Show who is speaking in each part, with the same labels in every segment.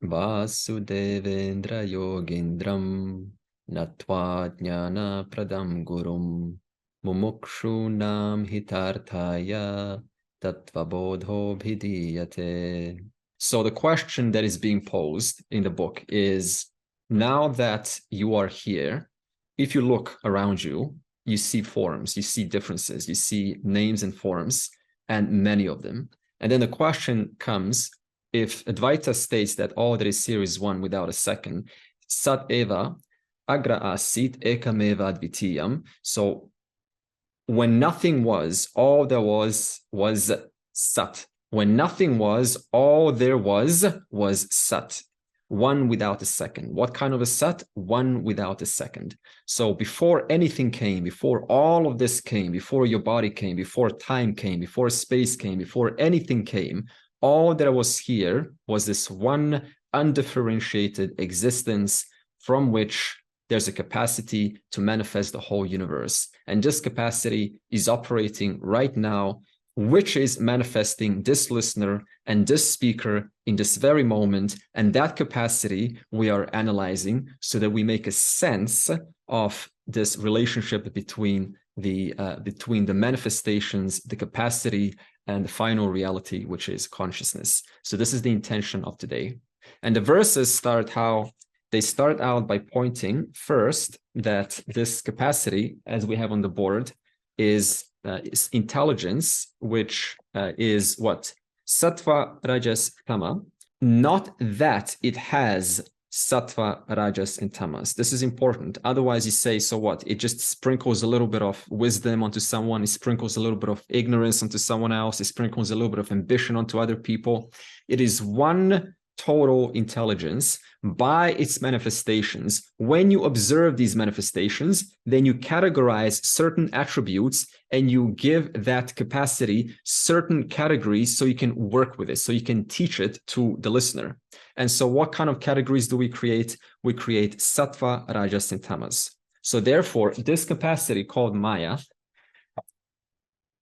Speaker 1: Vasudevendra Yogindram Natva Jnana Pradam Gurum Mumukshunam Hitarthaya Tattvabodho Bhidiyate. So the question that is being posed in the book is, now that you are here, if you look around you, you see forms, you see differences, you see names and forms, and many of them. And then the question comes, if Advaita states that all that is here is one without a second, Sat Eva Agra Asit Ekameva Advitiyam. So when nothing was, all there was Sat. When nothing was, all there was Sat. One without a second. What kind of a Sat? One without a second. So before anything came, before all of this came, before your body came, before time came, before space came, before anything came, all that was here was this one undifferentiated existence from which there's a capacity to manifest the whole universe. And this capacity is operating right now, which is manifesting this listener and this speaker in this very moment. And that capacity we are analyzing so that we make a sense of this relationship between the manifestations, the capacity, and the final reality, which is consciousness. So this is the intention of today. And the verses start out by pointing first that this capacity, as we have on the board, is intelligence, which is what? Sattva, Rajas, Tama. Not that it has Sattva, Rajas, and Tamas. This is important. Otherwise, you say, so what? It just sprinkles a little bit of wisdom onto someone. It sprinkles a little bit of ignorance onto someone else. It sprinkles a little bit of ambition onto other people. It is one total intelligence by its manifestations. When you observe these manifestations, then you categorize certain attributes and you give that capacity certain categories so you can work with it, so you can teach it to the listener. And so what kind of categories do we create? We create sattva, rajas, and tamas. So therefore, this capacity called Maya,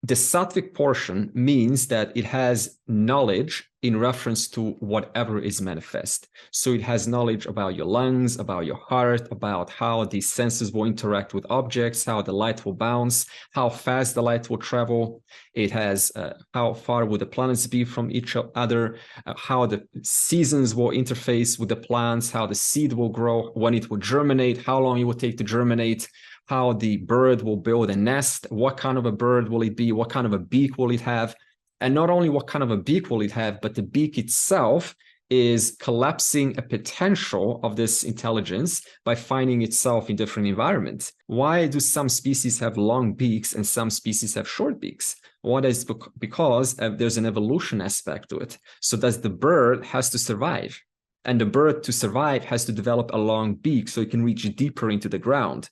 Speaker 1: the sattvic portion means that it has knowledge in reference to whatever is manifest. So it has knowledge about your lungs, about your heart, about how these senses will interact with objects, how the light will bounce, how fast the light will travel. It has how far will the planets be from each other, how the seasons will interface with the plants, how the seed will grow, when it will germinate, how long it will take to germinate, how the bird will build a nest, what kind of a bird will it be, what kind of a beak will it have, and not only what kind of a beak will it have, but the beak itself is collapsing a potential of this intelligence by finding itself in different environments. Why do some species have long beaks and some species have short beaks? What is because there's an evolution aspect to it. So that the bird has to survive, and the bird to survive has to develop a long beak so it can reach deeper into the ground.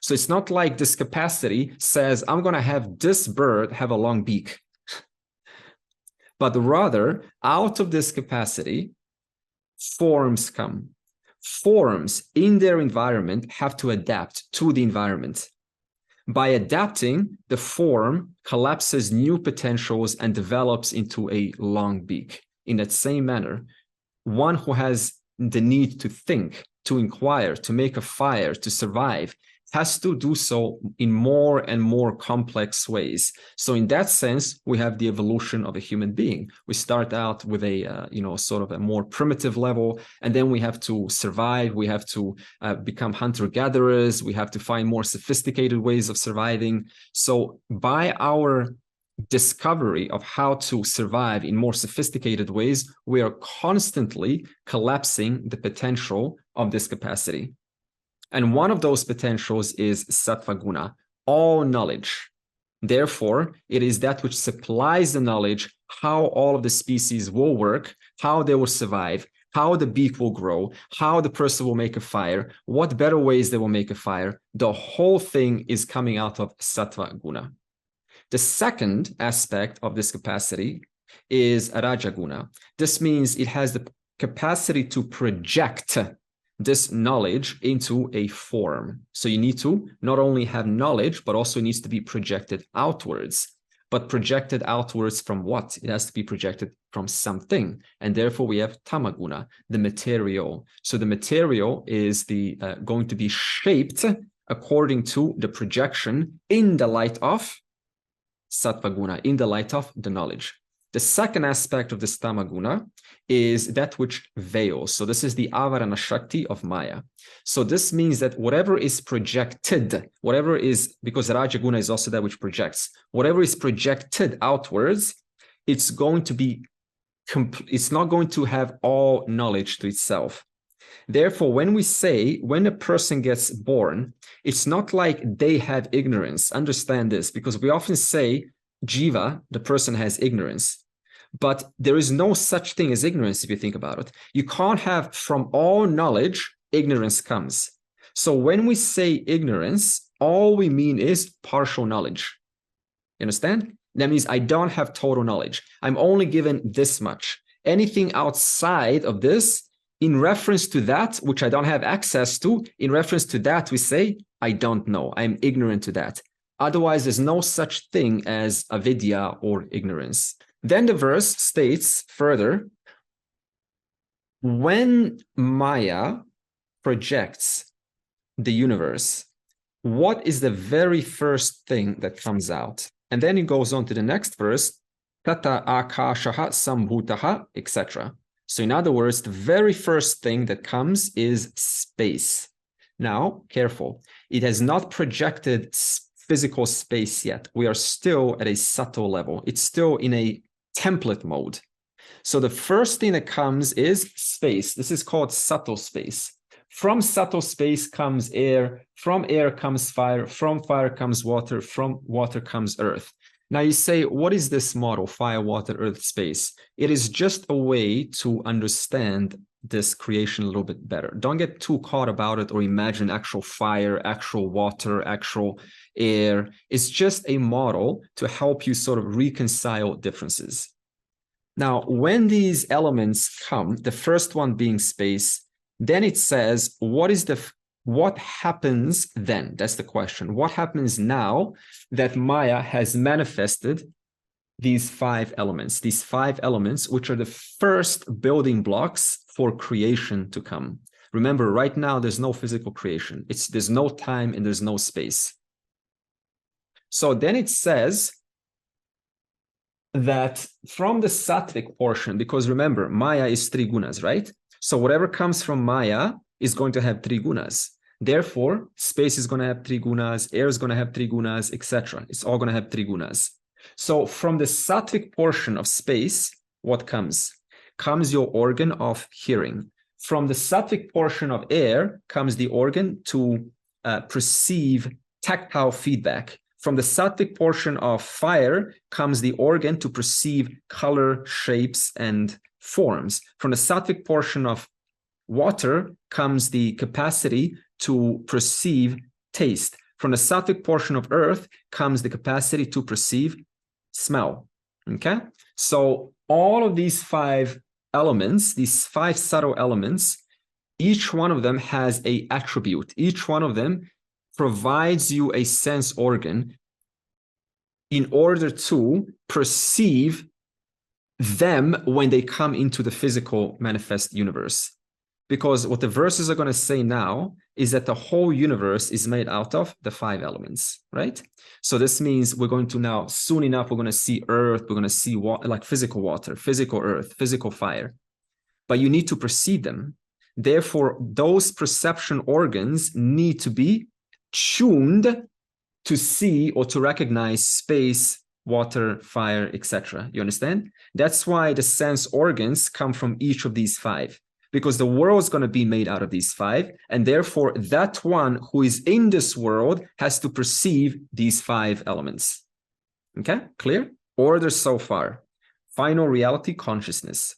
Speaker 1: So it's not like this capacity says, I'm going to have this bird have a long beak. But rather, out of this capacity, forms come. Forms in their environment have to adapt to the environment. By adapting, the form collapses new potentials and develops into a long beak. In that same manner, one who has the need to think, to inquire, to make a fire, to survive, has to do so in more and more complex ways. So in that sense, we have the evolution of a human being. We start out with a, sort of a more primitive level, and then we have to survive. We have to become hunter-gatherers. We have to find more sophisticated ways of surviving. So by our discovery of how to survive in more sophisticated ways, we are constantly collapsing the potential of this capacity. And one of those potentials is sattva guna, all knowledge. Therefore, it is that which supplies the knowledge, how all of the species will work, how they will survive, how the beak will grow, how the person will make a fire, what better ways they will make a fire. The whole thing is coming out of sattva guna. The second aspect of this capacity is rajaguna. This means it has the capacity to project this knowledge into a form. So you need to not only have knowledge, but also it needs to be projected outwards. but projected outwards from what? It has to be projected from something. And therefore we have tamaguna, the material. So the material is going to be shaped according to the projection in the light of sattvaguna, in the light of the knowledge. The second aspect of this tamaguna is that which veils. So this is the avarana shakti of Maya. So this means that whatever is projected, whatever is, because rajaguna is also that which projects, whatever is projected outwards, it's going to be, it's not going to have all knowledge to itself. Therefore, when we say, when a person gets born, it's not like they have ignorance. Understand this, because we often say, Jiva, the person has ignorance. But there is no such thing as ignorance if you think about it. You can't have from all knowledge, ignorance comes. So when we say ignorance, all we mean is partial knowledge. You understand? That means I don't have total knowledge. I'm only given this much. Anything outside of this, in reference to that, which I don't have access to, in reference to that, we say, I don't know. I'm ignorant to that. Otherwise, there's no such thing as avidya or ignorance. Then the verse states further, when Maya projects the universe, what is the very first thing that comes out? And then it goes on to the next verse, tata akashaha sambhutaha, etc. So in other words, the very first thing that comes is space. Now, careful. It has not projected physical space yet. We are still at a subtle level. It's still in a template mode. So the first thing that comes is space. This is called subtle space. From subtle space comes air. From air comes fire. From fire comes water. From water comes earth. Now you say, what is this model? Fire, water, earth, space. It is just a way to understand this creation a little bit better. Don't get too caught about it or imagine actual fire, actual water, actual air. It's just a model to help you sort of reconcile differences. Now, when these elements come, the first one being space, then it says, what happens then? That's the question. What happens now that Maya has manifested these five elements, which are the first building blocks for creation to come? Remember, right now, there's no physical creation. There's no time and there's no space. So then it says that from the sattvic portion, because remember, Maya is three gunas, right? So whatever comes from Maya is going to have three gunas. Therefore, space is going to have three gunas, air is going to have three gunas, etc. It's all going to have three gunas. So from the sattvic portion of space, what comes? Comes your organ of hearing. From the sattvic portion of air comes the organ to perceive tactile feedback. From the sattvic portion of fire comes the organ to perceive color, shapes, and forms. From the sattvic portion of water comes the capacity to perceive taste. From the sattvic portion of earth comes the capacity to perceive smell. Okay? So all of these five elements, these five subtle elements, each one of them has an attribute. Each one of them provides you a sense organ in order to perceive them when they come into the physical manifest universe. Because what the verses are going to say now is that the whole universe is made out of the five elements, right? So this means we're going to now, soon enough, we're going to see earth, we're going to see water, like physical water, physical earth, physical fire. But you need to perceive them. Therefore, those perception organs need to be tuned to see or to recognize space, water, fire, etc. You understand? That's why the sense organs come from each of these five, because the world is going to be made out of these five, and therefore that one who is in this world has to perceive these five elements. Okay, clear? Order so far. Final reality, consciousness.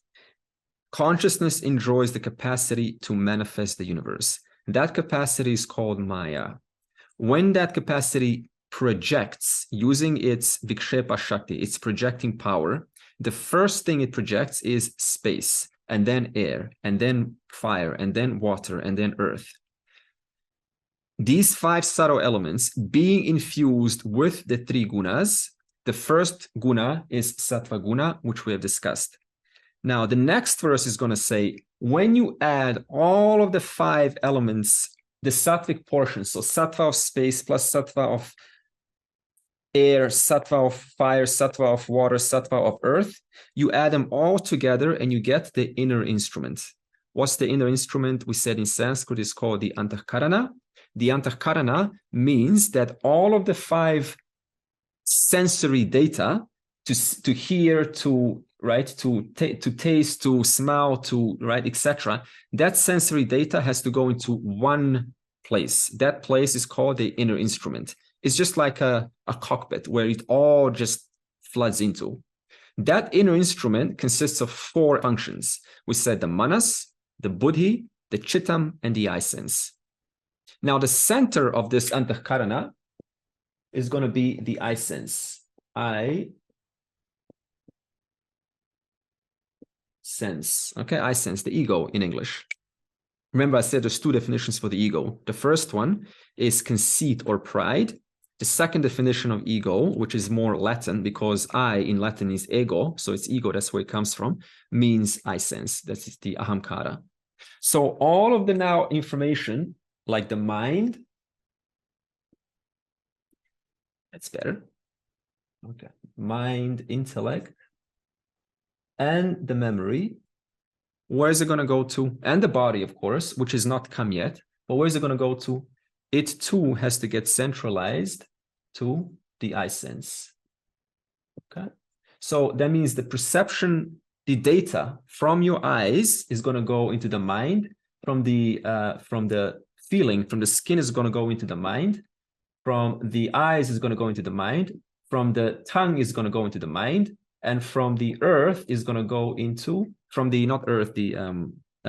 Speaker 1: Consciousness enjoys the capacity to manifest the universe. That capacity is called Maya. When that capacity projects using its vikshepa shakti, its projecting power, the first thing it projects is space, and then air, and then fire, and then water, and then earth. These five subtle elements being infused with the three gunas
Speaker 2: The first guna is sattva guna, which we have discussed. Now, the next verse is going to say, when you add all of the 5 elements, the sattvic portion, so sattva of space plus sattva of air, sattva of fire, sattva of water, sattva of earth, you add them all together and you get the inner instrument. What's the inner instrument? We said in Sanskrit is called the antahkarana. The antahkarana means that all of the 5 sensory data, to hear, to right, to taste, to smell, to right, etc. That sensory data has to go into one place. That place is called the inner instrument. It's just like a cockpit where it all just floods into. That inner instrument consists of 4 functions. We said the manas, the buddhi, the chittam, and the eye sense. Now, the center of this antahkarana is going to be the eye sense. Eye sense. Okay, eye sense, the ego in English. Remember, I said there's 2 definitions for the ego. The first one is conceit or pride. The second definition of ego, which is more Latin, because I in Latin is ego, so it's ego, that's where it comes from, means eye sense. That's the ahamkara. So all of the now information, like the mind, that's better. Okay, mind, intellect, and the memory, where is it going to go to? And the body, of course, which is not come yet, but where is it going to go to? It too has to get centralized to the eye sense. Okay, so that means the perception, the data from your eyes is going to go into the mind. From the feeling, from the skin is going to go into the mind. From the eyes is going to go into the mind. From the tongue is going to go into the mind. And from the earth is going to go into, from the, not earth, the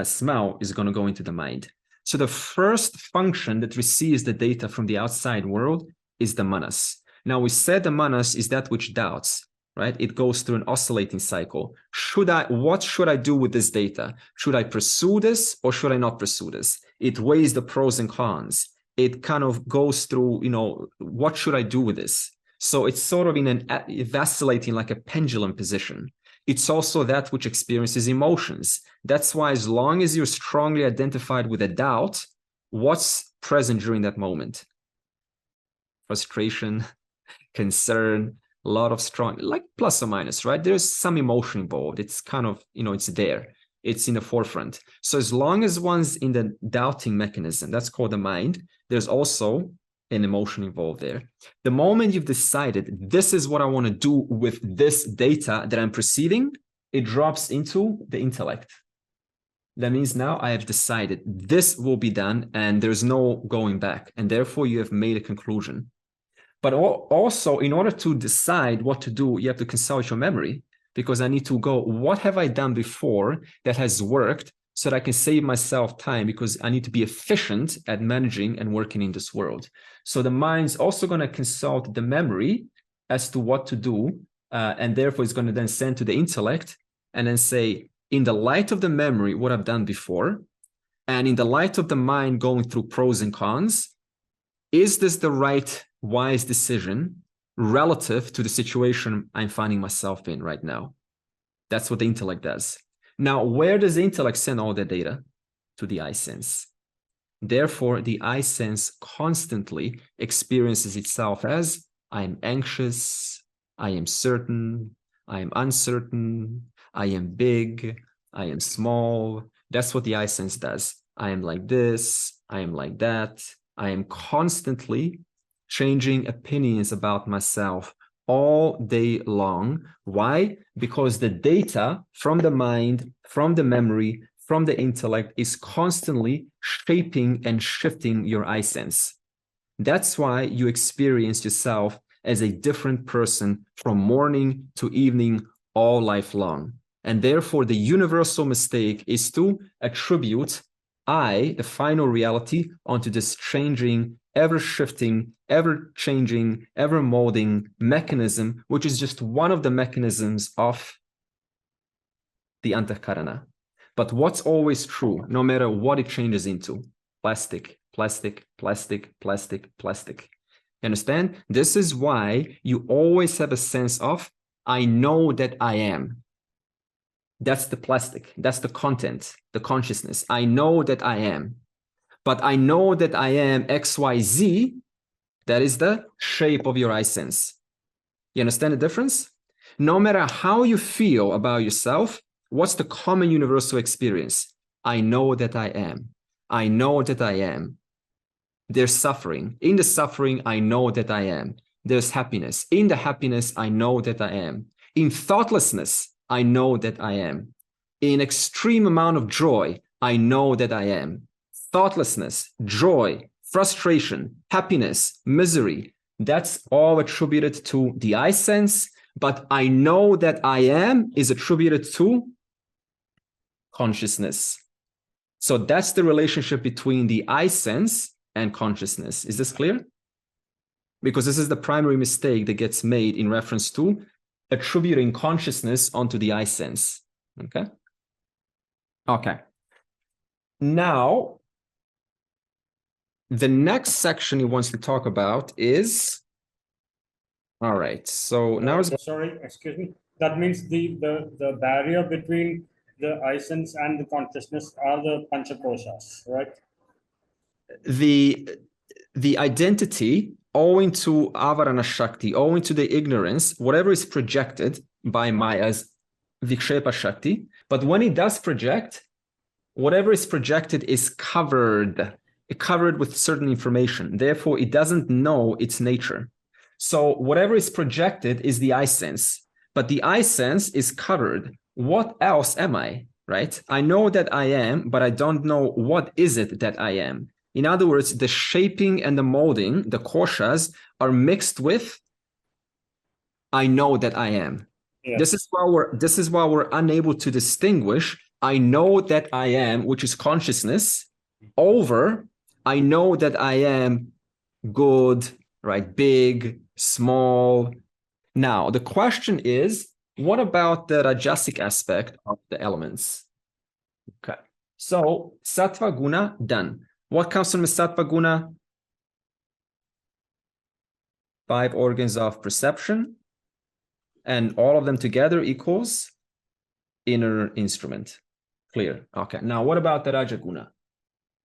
Speaker 2: smell is going to go into the mind. So the first function that receives the data from the outside world is the manas. Now, we said the manas is that which doubts, right? It goes through an oscillating cycle. What should I do with this data? Should I pursue this or should I not pursue this? It weighs the pros and cons. It kind of goes through, what should I do with this? So it's sort of in an vacillating, like a pendulum position. It's also that which experiences emotions. That's why as long as you're strongly identified with a doubt, what's present during that moment? Frustration, concern, a lot of strong, like plus or minus, right? There's some emotion involved. It's kind of, it's there. It's in the forefront. So as long as one's in the doubting mechanism, that's called the mind, there's also an emotion involved there. The moment you've decided, this is what I want to do with this data that I'm perceiving, it drops into the intellect. That means now I have decided this will be done and there's no going back. And therefore you have made a conclusion. But also, in order to decide what to do, you have to consult your memory, because I need to go, what have I done before that has worked so that I can save myself time, because I need to be efficient at managing and working in this world. So the mind's also going to consult the memory as to what to do. And therefore, it's going to then send to the intellect and then say, in the light of the memory, what I've done before, and in the light of the mind going through pros and cons, is this the right wise decision relative to the situation I'm finding myself in right now? That's what the intellect does. Now, where does the intellect send all that data? To the eye sense. Therefore, the eye sense constantly experiences itself as, I am anxious, I am certain, I am uncertain, I am big, I am small. That's what the eye sense does. I am like this, I am like that. I am constantly changing opinions about myself all day long. Why? Because the data from the mind, from the memory, from the intellect is constantly shaping and shifting your eye sense. That's why you experience yourself as a different person from morning to evening, all life long. And therefore, the universal mistake is to attribute I, the final reality, onto this changing, ever-shifting, ever-changing, ever-molding mechanism, which is just one of the mechanisms of the antahkarana. But what's always true, no matter what it changes into? Plastic, plastic, plastic, plastic, plastic. You understand? This is why you always have a sense of, I know that I am. That's the plastic. That's the content, the consciousness. I know that I am. But I know that I am XYZ. That is the shape of your I sense. You understand the difference? No matter how you feel about yourself, what's the common universal experience? I know that I am. I know that I am. There's suffering. In the suffering, I know that I am. There's happiness. In the happiness, I know that I am. In thoughtlessness, I know that I am. In extreme amount of joy, I know that I am. Thoughtlessness, joy, frustration, happiness, misery, that's all attributed to the I sense, but I know that I am is attributed to consciousness. So that's the relationship between the I sense and consciousness. Is this clear? Because this is the primary mistake that gets made in reference to attributing consciousness onto the I sense. Okay? Okay. Now, the next section he wants to talk about is, all right, so now
Speaker 3: sorry, excuse me. That means the barrier between the I sense and the consciousness are the panchakoshas, right?
Speaker 2: The identity owing to avarana shakti, owing to the ignorance, whatever is projected by Maya's vikshepa shakti, but when it does project, whatever is projected is covered with certain information. Therefore, it doesn't know its nature. So whatever is projected is the I sense, but the I sense is covered. What else am I, right? I know that I am, but I don't know what is it that I am. In other words, the shaping and the molding, the koshas, are mixed with I know that I am. Yes. This is why we're unable to distinguish I know that I am, which is consciousness, over I know that I am good, right? Big, small. Now, the question is, what about the rajasic aspect of the elements? Okay. So, sattva guna, done. What comes from the sattva guna? 5 organs of perception, and all of them together equals inner instrument. Clear. Okay. Now, what about the rajaguna?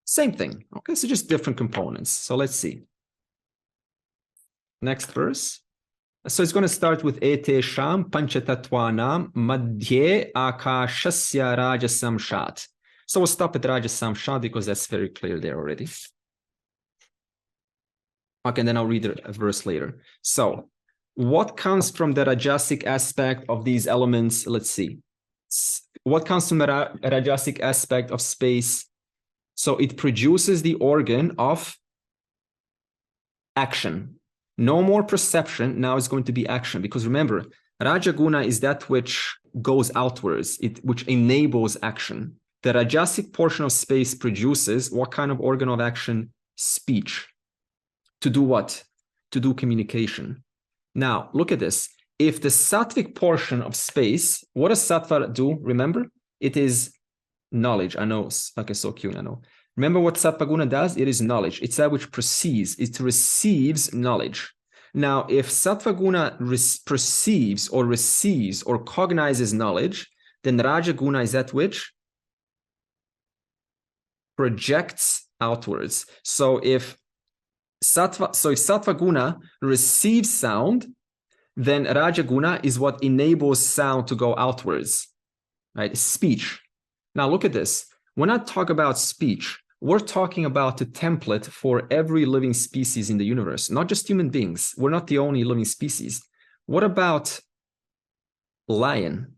Speaker 2: Same thing. Okay, so just different components. So let's see. Next verse. So it's going to start with ete sham panchatattvanam madhye akashasya rajasam shat. So we'll stop at rajasam shat because that's very clear there already. Okay, and then I'll read a verse later. So what comes from the rajasic aspect of these elements? Let's see. What comes from the rajasic aspect of space? So it produces the organ of action. No more perception, now it's going to be action. Because remember, Rajaguna is that which goes outwards, which enables action. The Rajasic portion of space produces what kind of organ of action? Speech. To do what? To do communication. Now, look at this. If the Sattvic portion of space, what does Sattva do? Remember? It is knowledge. I know. Okay, so cute. I know. Remember what Sattva-guna does? It is knowledge. It's that which perceives. It receives knowledge. Now, if Sattva-guna perceives or receives or cognizes knowledge, then Raja-guna is that which projects outwards. So if Sattva-guna receives sound, then Raja-guna is what enables sound to go outwards, right? Speech. Now look at this. When I talk about speech, we're talking about the template for every living species in the universe, not just human beings. We're not the only living species. What about lion?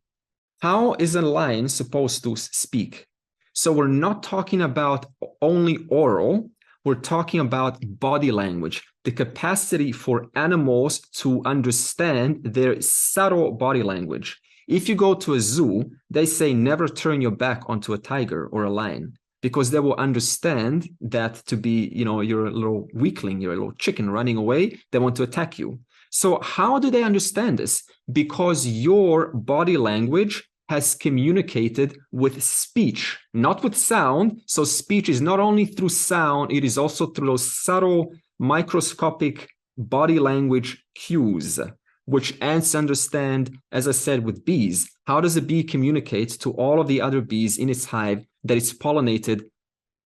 Speaker 2: How is a lion supposed to speak? So we're not talking about only oral, we're talking about body language, the capacity for animals to understand their subtle body language. If you go to a zoo, they say never turn your back onto a tiger or a lion, because they will understand that to be, you're a little weakling, you're a little chicken running away, they want to attack you. So how do they understand this? Because your body language has communicated with speech, not with sound. So speech is not only through sound, it is also through those subtle microscopic body language cues, which ants understand, as I said, with bees. How does a bee communicate to all of the other bees in its hive that it's pollinated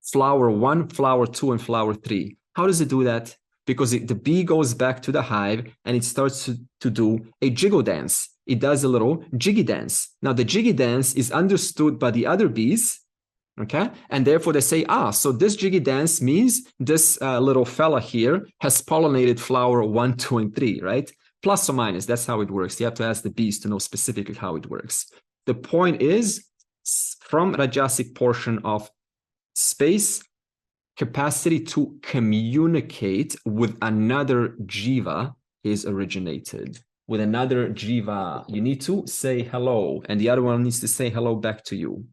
Speaker 2: flower 1, flower 2, and flower 3? How does it do that? Because the bee goes back to the hive and it starts to do a jiggle dance. It does a little jiggy dance. Now, the jiggy dance is understood by the other bees, okay? And therefore they say, so this jiggy dance means this little fella here has pollinated flower 1, 2, and 3, right? Plus or minus, that's how it works. You have to ask the bees to know specifically how it works. The point is, from Rajasic portion of space, capacity to communicate with another jiva is originated. With another jiva, you need to say hello, and the other one needs to say hello back to you.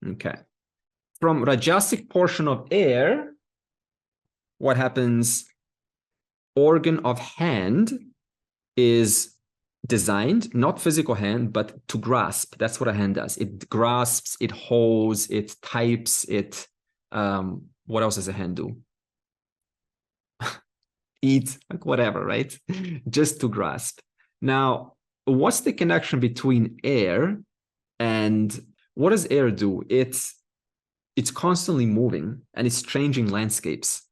Speaker 2: Okay. From Rajasic portion of air, what happens? Organ of hand is designed, not physical hand, but to grasp. That's what a hand does. It grasps, it holds, it types, it what else does a hand do? Eat, like whatever, right? Just to grasp. Now, what's the connection between air and what does air do? It's constantly moving and it's changing landscapes.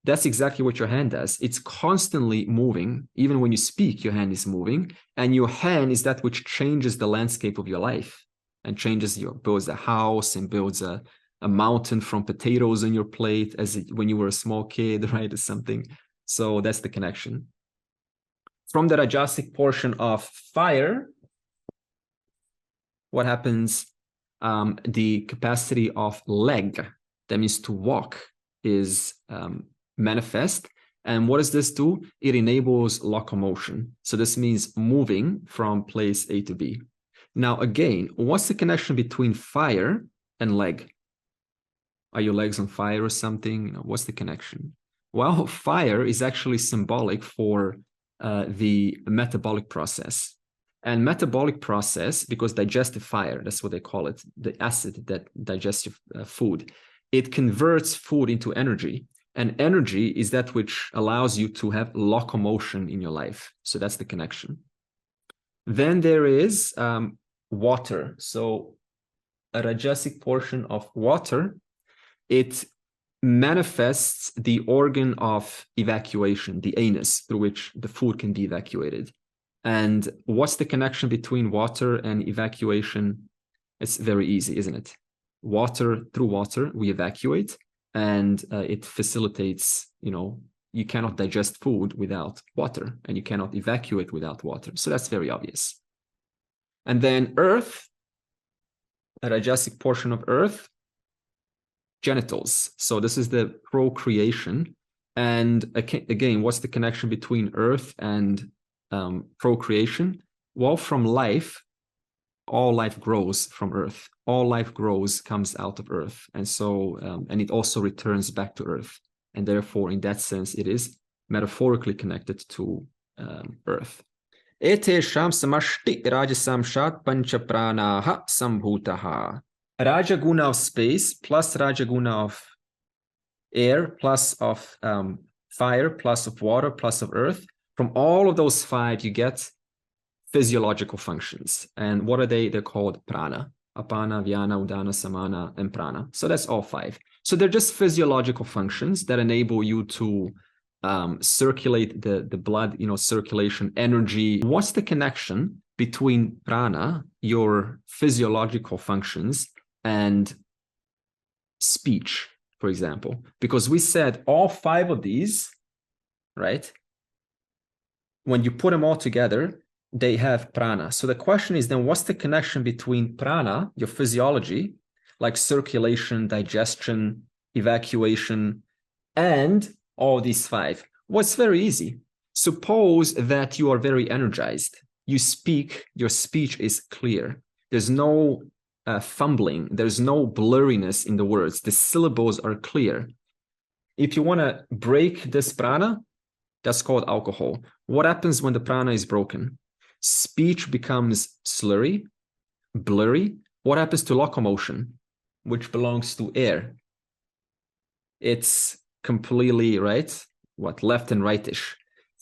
Speaker 2: That's exactly what your hand does. It's constantly moving. Even when you speak, your hand is moving, and your hand is that which changes the landscape of your life and builds a house and builds a mountain from potatoes on your plate when you were a small kid, right, or something. So that's the connection. From the Rajasic portion of fire, what happens? The capacity of leg, that means to walk, is manifest. And what does this do? It enables locomotion. So this means moving from place A to B. Now, again, what's the connection between fire and leg? Are your legs on fire or something? What's the connection? Well, fire is actually symbolic for the metabolic process. And metabolic process, because digestive fire, that's what they call it, the acid that digests food, it converts food into energy. And energy is that which allows you to have locomotion in your life. So that's the connection. Then there is water. So a Rajasic portion of water, it manifests the organ of evacuation, the anus, through which the food can be evacuated. And what's the connection between water and evacuation? It's very easy, isn't it? Through water, we evacuate. And it facilitates, you cannot digest food without water, and you cannot evacuate without water. So that's very obvious. And then earth, a Rajasic portion of earth, genitals. So this is the procreation. And again, what's the connection between earth and procreation? Well, from life, all life grows from earth. All life comes out of earth. And so, and it also returns back to earth. And therefore, in that sense, it is metaphorically connected to earth. Etesham samashti rajasamshat panchapranaha sambhutaha. Rajaguna of space plus Rajaguna of air plus of fire plus of water plus of earth. From all of those 5, you get physiological functions. And what are they? They're called prana. Apana, Vyana, Udana, Samana, and prana. So that's all 5. So they're just physiological functions that enable you to circulate the blood, circulation, energy. What's the connection between prana, your physiological functions, and speech, for example? Because we said all 5 of these, right? When you put them all together, they have prana. So the question is then, what's the connection between prana, your physiology, like circulation, digestion, evacuation, and all these 5? Well, it's very easy. Suppose that you are very energized. You speak, your speech is clear. There's no fumbling. There's no blurriness in the words. The syllables are clear. If you want to break this prana, that's called alcohol. What happens when the prana is broken? Speech becomes slurry, blurry. What happens to locomotion, which belongs to air? It's completely, right, left and rightish.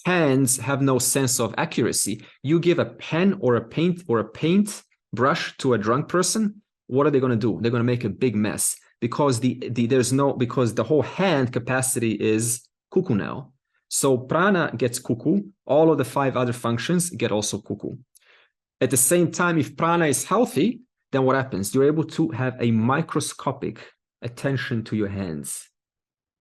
Speaker 2: Hands have no sense of accuracy. You give a pen or a paint brush to a drunk person, what are they going to do? They're going to make a big mess because because the whole hand capacity is cuckoo now. So prana gets cuckoo. All of the 5 other functions get also cuckoo. At the same time, if prana is healthy, then what happens? You're able to have a microscopic attention to your hands.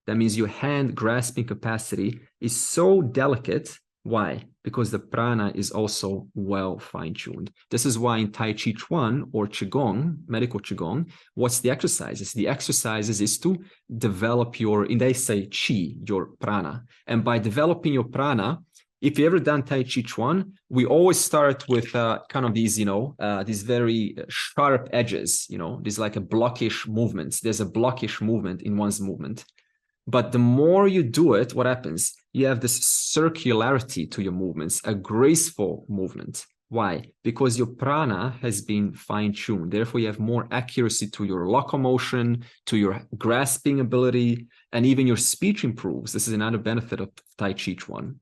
Speaker 2: That means your hand grasping capacity is so delicate. Why? Because the prana is also well fine-tuned. This is why in Tai Chi Chuan or Qigong, medical Qigong, what's the exercises? The exercises is to develop they say Qi, your prana. And by developing your prana, if you ever done Tai Chi Chuan, we always start with kind of these, these very sharp edges, these like a blockish movements. There's a blockish movement in one's movement. But the more you do it, what happens? You have this circularity to your movements, a graceful movement. Why? Because your prana has been fine-tuned. Therefore, you have more accuracy to your locomotion, to your grasping ability, and even your speech improves. This is another benefit of Tai Chi Chuan.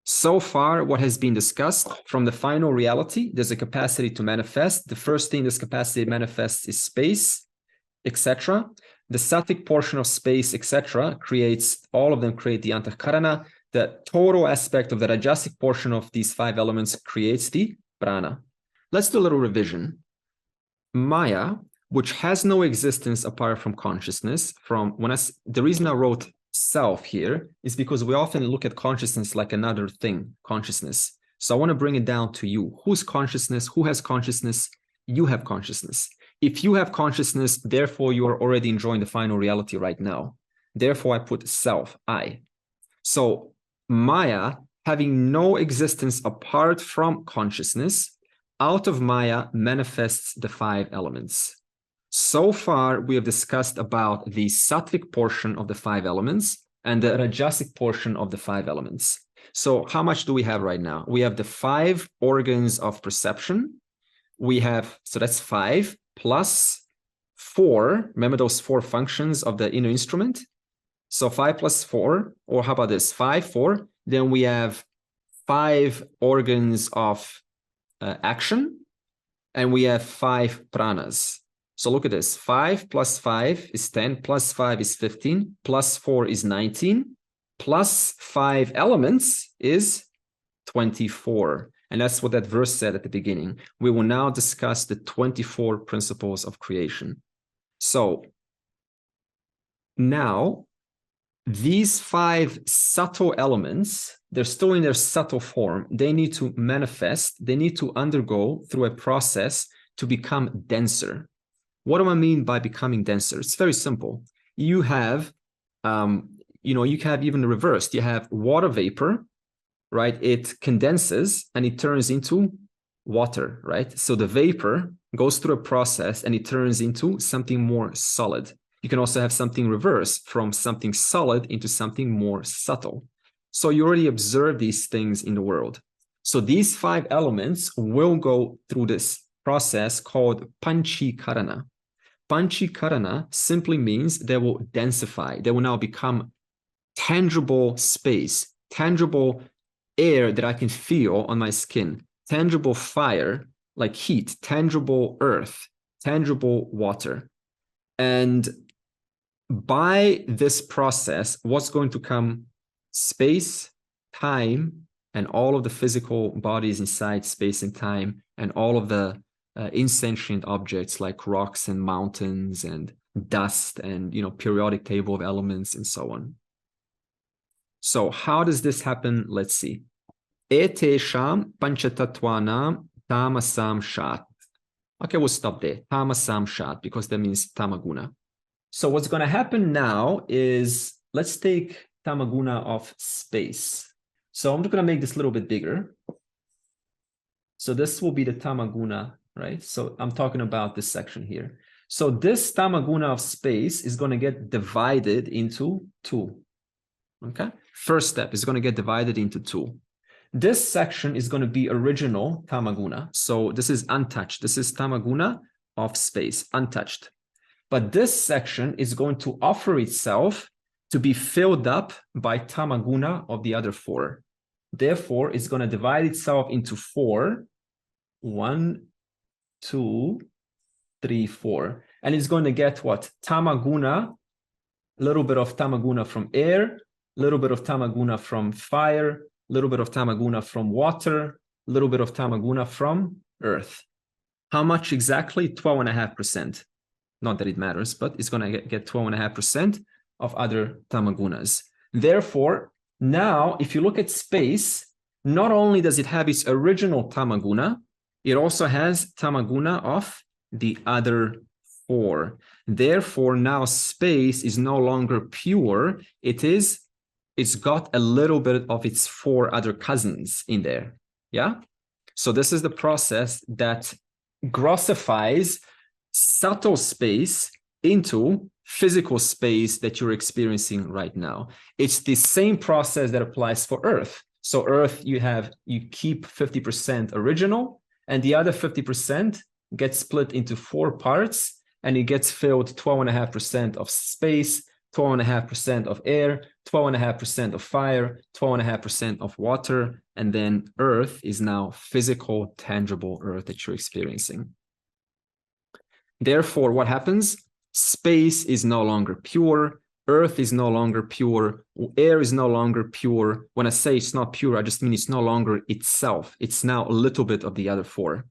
Speaker 2: So far, what has been discussed from the final reality, there's a capacity to manifest. The first thing this capacity manifests is space, etc. The sattvic portion of space, etc., all of them create the antahkarana. The total aspect of the rajasic portion of these 5 elements creates the prana. Let's do a little revision. Maya, which has no existence apart from consciousness, the reason I wrote self here is because we often look at consciousness like another thing, consciousness. So I want to bring it down to you. Whose consciousness? Who has consciousness? You have consciousness. If you have consciousness, therefore you are already enjoying the final reality right now. Therefore, I put self, I. So Maya, having no existence apart from consciousness, out of Maya manifests the 5 elements. So far, we have discussed about the sattvic portion of the 5 elements and the rajasic portion of the 5 elements. So how much do we have right now? We have the 5 organs of perception. So that's 5 plus 4. Remember those 4 functions of the inner instrument? So 5 plus 4, or how about this? 5, 4. Then we have 5 organs of action, and we have 5 pranas. So look at this. 5 plus 5 is 10, plus 5 is 15, plus 4 is 19, plus 5 elements is 24. And that's what that verse said at the beginning. We will now discuss the 24 principles of creation. So now these 5 subtle elements, they're still in their subtle form. They need to manifest. They need to undergo through a process to become denser. What do I mean by becoming denser? It's very simple. You have, you have even the reverse. You have water vapor, right? It condenses and it turns into water, right? So the vapor goes through a process and it turns into something more solid. You can also have something reverse from something solid into something more subtle. So you already observe these things in the world. So these 5 elements will go through this process called panchikarana. Panchikarana simply means they will densify. They will now become tangible space, tangible air that I can feel on my skin, tangible fire like heat, tangible earth, tangible water. And by this process, what's going to come? Space, time, and all of the physical bodies inside space and time, and all of the insentient objects like rocks and mountains and dust and periodic table of elements and so on. So how does this happen? Let's see. Etesham panchatattvanam tamasam shat. Okay, we'll stop there. Tamasam shat, because that means tamaguna. So what's going to happen now is, let's take tamaguna of space. So I'm just going to make this a little bit bigger. So this will be the tamaguna, right? So I'm talking about this section here. So this tamaguna of space is going to get divided into 2. Okay. First step is going to get divided into 2. This section is going to be original tamaguna. So this is untouched. This is tamaguna of space, untouched. But this section is going to offer itself to be filled up by tamaguna of the other 4. Therefore, it's going to divide itself into 4. 1, 2, 3, 4. And it's going to get what? Tamaguna, a little bit of tamaguna from air, a little bit of tamaguna from fire, a little bit of tamaguna from water, a little bit of tamaguna from earth. How much exactly? 12.5%. Not that it matters, but it's going to get 12.5% of other tamagunas. Therefore, now if you look at space, not only does it have its original tamaguna, it also has tamaguna of the other 4. Therefore, now space is no longer pure. It's got a little bit of its 4 other cousins in there. Yeah. So this is the process that grossifies subtle space into physical space that you're experiencing right now. It's the same process that applies for Earth. So Earth, you keep 50% original, and the other 50% gets split into 4 parts, and it gets filled 12.5% of space, 12.5% of air, 12.5% of fire, 12.5% of water, and then Earth is now physical, tangible Earth that you're experiencing. Therefore, what happens? Space is no longer pure, Earth is no longer pure, air is no longer pure. When I say it's not pure, I just mean it's no longer itself. It's now a little bit of the other 4.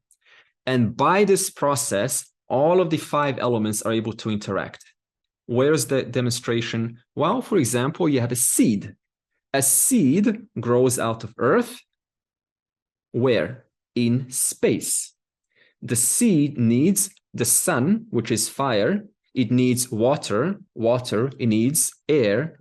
Speaker 2: And by this process, all of the 5 elements are able to interact. Where's the demonstration? Well, for example, you have a seed. A seed grows out of earth. Where? In space. The seed needs the sun, which is fire. It needs water. It needs air.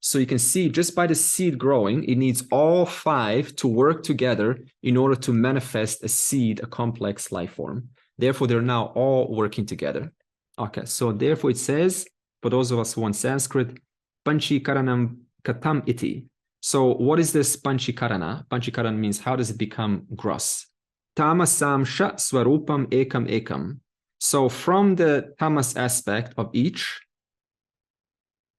Speaker 2: So you can see just by the seed growing, it needs all 5 to work together in order to manifest a seed, a complex life form. Therefore, they're now all working together. Okay, so therefore it says, for those of us who want Sanskrit, Panchikaranam Katam iti. So what is this Panchikarana? Panchikarana means how does it become gross? Tamasam sha swarupam ekam ekam. So from the tamas aspect of each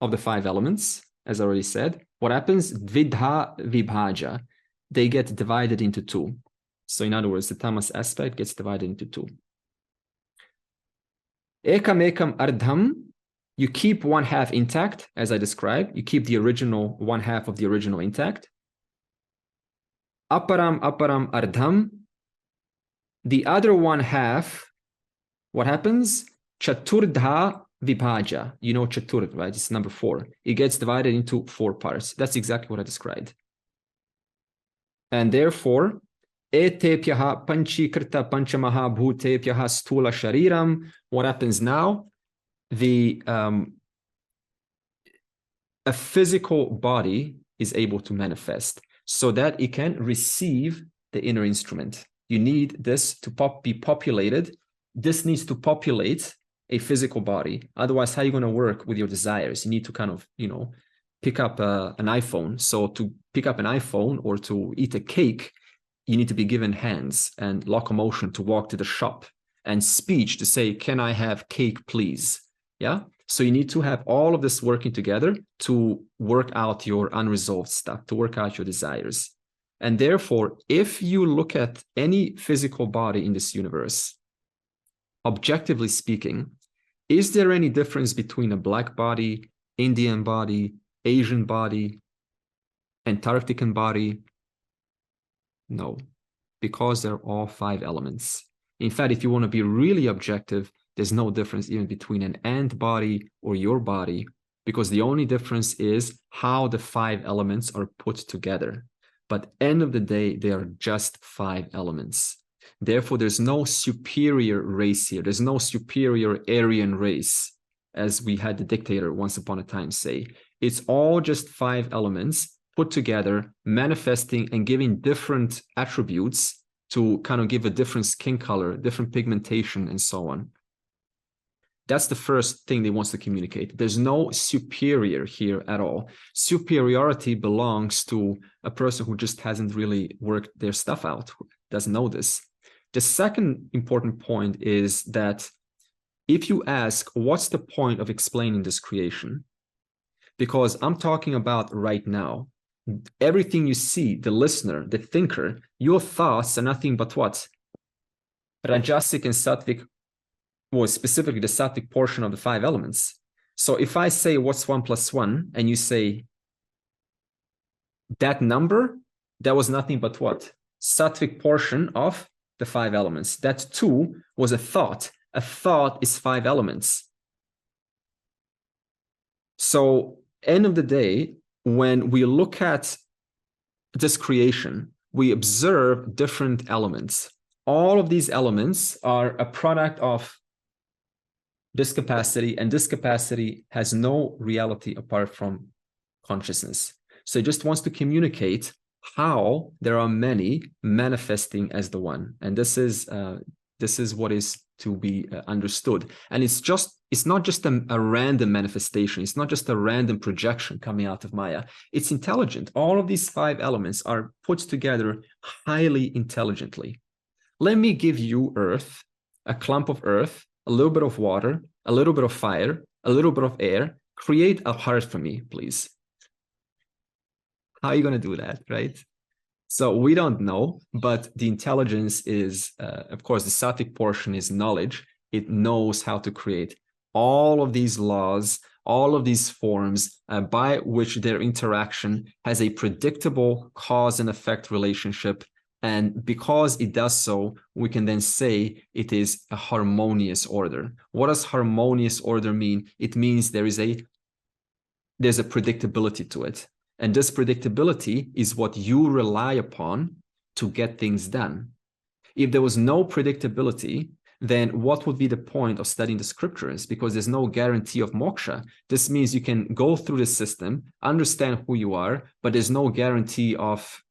Speaker 2: of the 5 elements, as I already said, what happens? Vidha vibhaja. They get divided into 2. So in other words, the tamas aspect gets divided into 2. Ekam ekam ardham, you keep 1/2 intact, as I described. You keep the original 1/2 of the original intact. Aparam ardham, the other 1/2, what happens? Chaturdha vibhaja. You know chaturd, right? It's number 4. It gets divided into 4 parts. That's exactly what I described. And therefore, etepyaha panchikrita panchamaha bhutepyaha stula shariram. What happens now? A physical body is able to manifest so that it can receive the inner instrument. You need this to be populated. This needs to populate a physical body. Otherwise, how are you going to work with your desires? You need to kind of, pick up an iPhone. So to pick up an iPhone or to eat a cake, you need to be given hands and locomotion to walk to the shop and speech to say, can I have cake, please? Yeah. So you need to have all of this working together to work out your unresolved stuff, to work out your desires. And therefore, if you look at any physical body in this universe, objectively speaking, is there any difference between a black body, Indian body, Asian body, Antarctican body? No, because they're all 5 elements. In fact, if you want to be really objective, there's no difference even between an ant body or your body, because the only difference is how the 5 elements are put together. But end of the day, they are just 5 elements. Therefore, there's no superior race here. There's no superior Aryan race, as we had the dictator once upon a time say. It's all just 5 elements put together, manifesting and giving different attributes to kind of give a different skin color, different pigmentation, and so on. That's the first thing they want to communicate. There's no superior here at all. Superiority belongs to a person who just hasn't really worked their stuff out, doesn't know this. The second important point is that if you ask, what's the point of explaining this creation? because I'm talking about right now. Everything you see, the listener, the thinker, your thoughts are nothing but what? Rajasic and Sattvic, well, specifically the Sattvic portion of the 5 elements. So if I say what's 1 + 1, and you say that number, that was nothing but what? Sattvic portion of the 5 elements. That 2 was a thought. A thought is 5 elements. So end of the day, when we look at this creation, we observe different elements. All of these elements are a product of this capacity, and this capacity has no reality apart from consciousness. So it just wants to communicate how there are many manifesting as the one. And this is what is to be understood. And it's not just a random manifestation. It's not just a random projection coming out of Maya. It's intelligent. All of these 5 elements are put together highly intelligently. Let me give you earth, a clump of earth, a little bit of water, a little bit of fire, a little bit of air. Create a heart for me, please. How are you going to do that, right? So we don't know, but the intelligence is, of course, the Sattvic portion is knowledge. It knows how to create all of these laws, all of these forms by which their interaction has a predictable cause and effect relationship. And because it does so, we can then say it is a harmonious order. What does harmonious order mean? It means there's a predictability to it. And this predictability is what you rely upon to get things done. If there was no predictability, then what would be the point of studying the scriptures? Because there's no guarantee of moksha. This means you can go through the system, understand who you are, but there's no guarantee of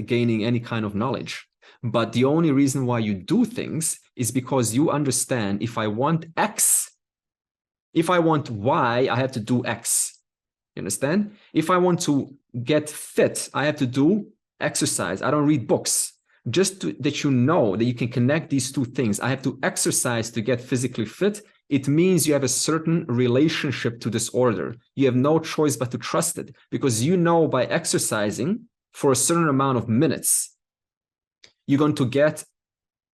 Speaker 2: gaining any kind of knowledge. But the only reason why you do things is because you understand, if I want X, if I want Y, I have to do X. You understand? If I want to get fit, I have to do exercise. I don't read books. Just that you know that you can connect these two things. I have to exercise to get physically fit. It means you have a certain relationship to this order. You have no choice but to trust it, because you know by exercising for a certain amount of minutes, you're going to get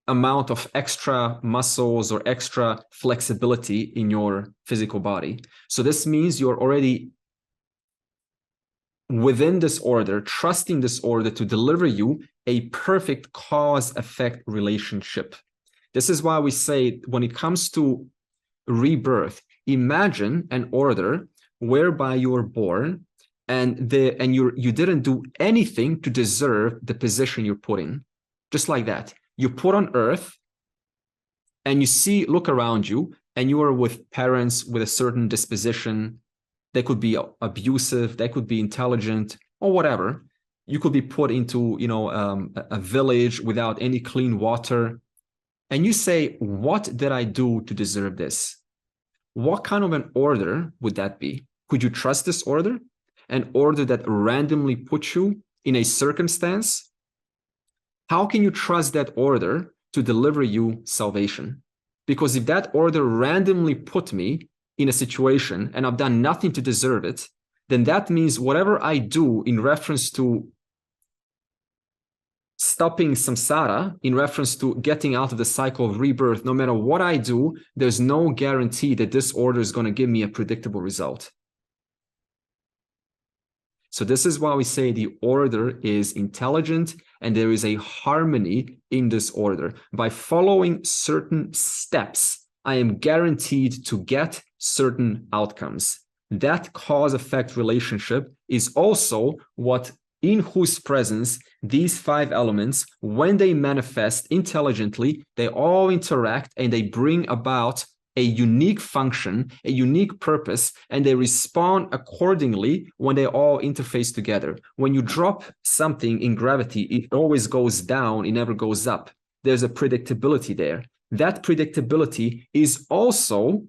Speaker 2: amount of extra muscles or extra flexibility in your physical body. So this means you're already within this order, trusting this order to deliver you a perfect cause-effect relationship. This is why we say, when it comes to rebirth, imagine an order whereby you were born and you didn't do anything to deserve the position you're put in. Just like that. You put on earth and you look around you, and you are with parents with a certain disposition. They could be abusive, they could be intelligent, or whatever. You could be put into, a village without any clean water. And you say, what did I do to deserve this? What kind of an order would that be? Could you trust this order? An order that randomly puts you in a circumstance? How can you trust that order to deliver you salvation? Because if that order randomly put me in a situation and I've done nothing to deserve it, then that means whatever I do in reference to stopping samsara, in reference to getting out of the cycle of rebirth, no matter what I do, there's no guarantee that this order is going to give me a predictable result. So this is why we say the order is intelligent and there is a harmony in this order. By following certain steps, I am guaranteed to get certain outcomes. That cause-effect relationship is also what, in whose presence these 5 elements, when they manifest intelligently, they all interact and they bring about a unique function, a unique purpose, and they respond accordingly when they all interface together. When you drop something in gravity, it always goes down, it never goes up. There's a predictability there. That predictability is also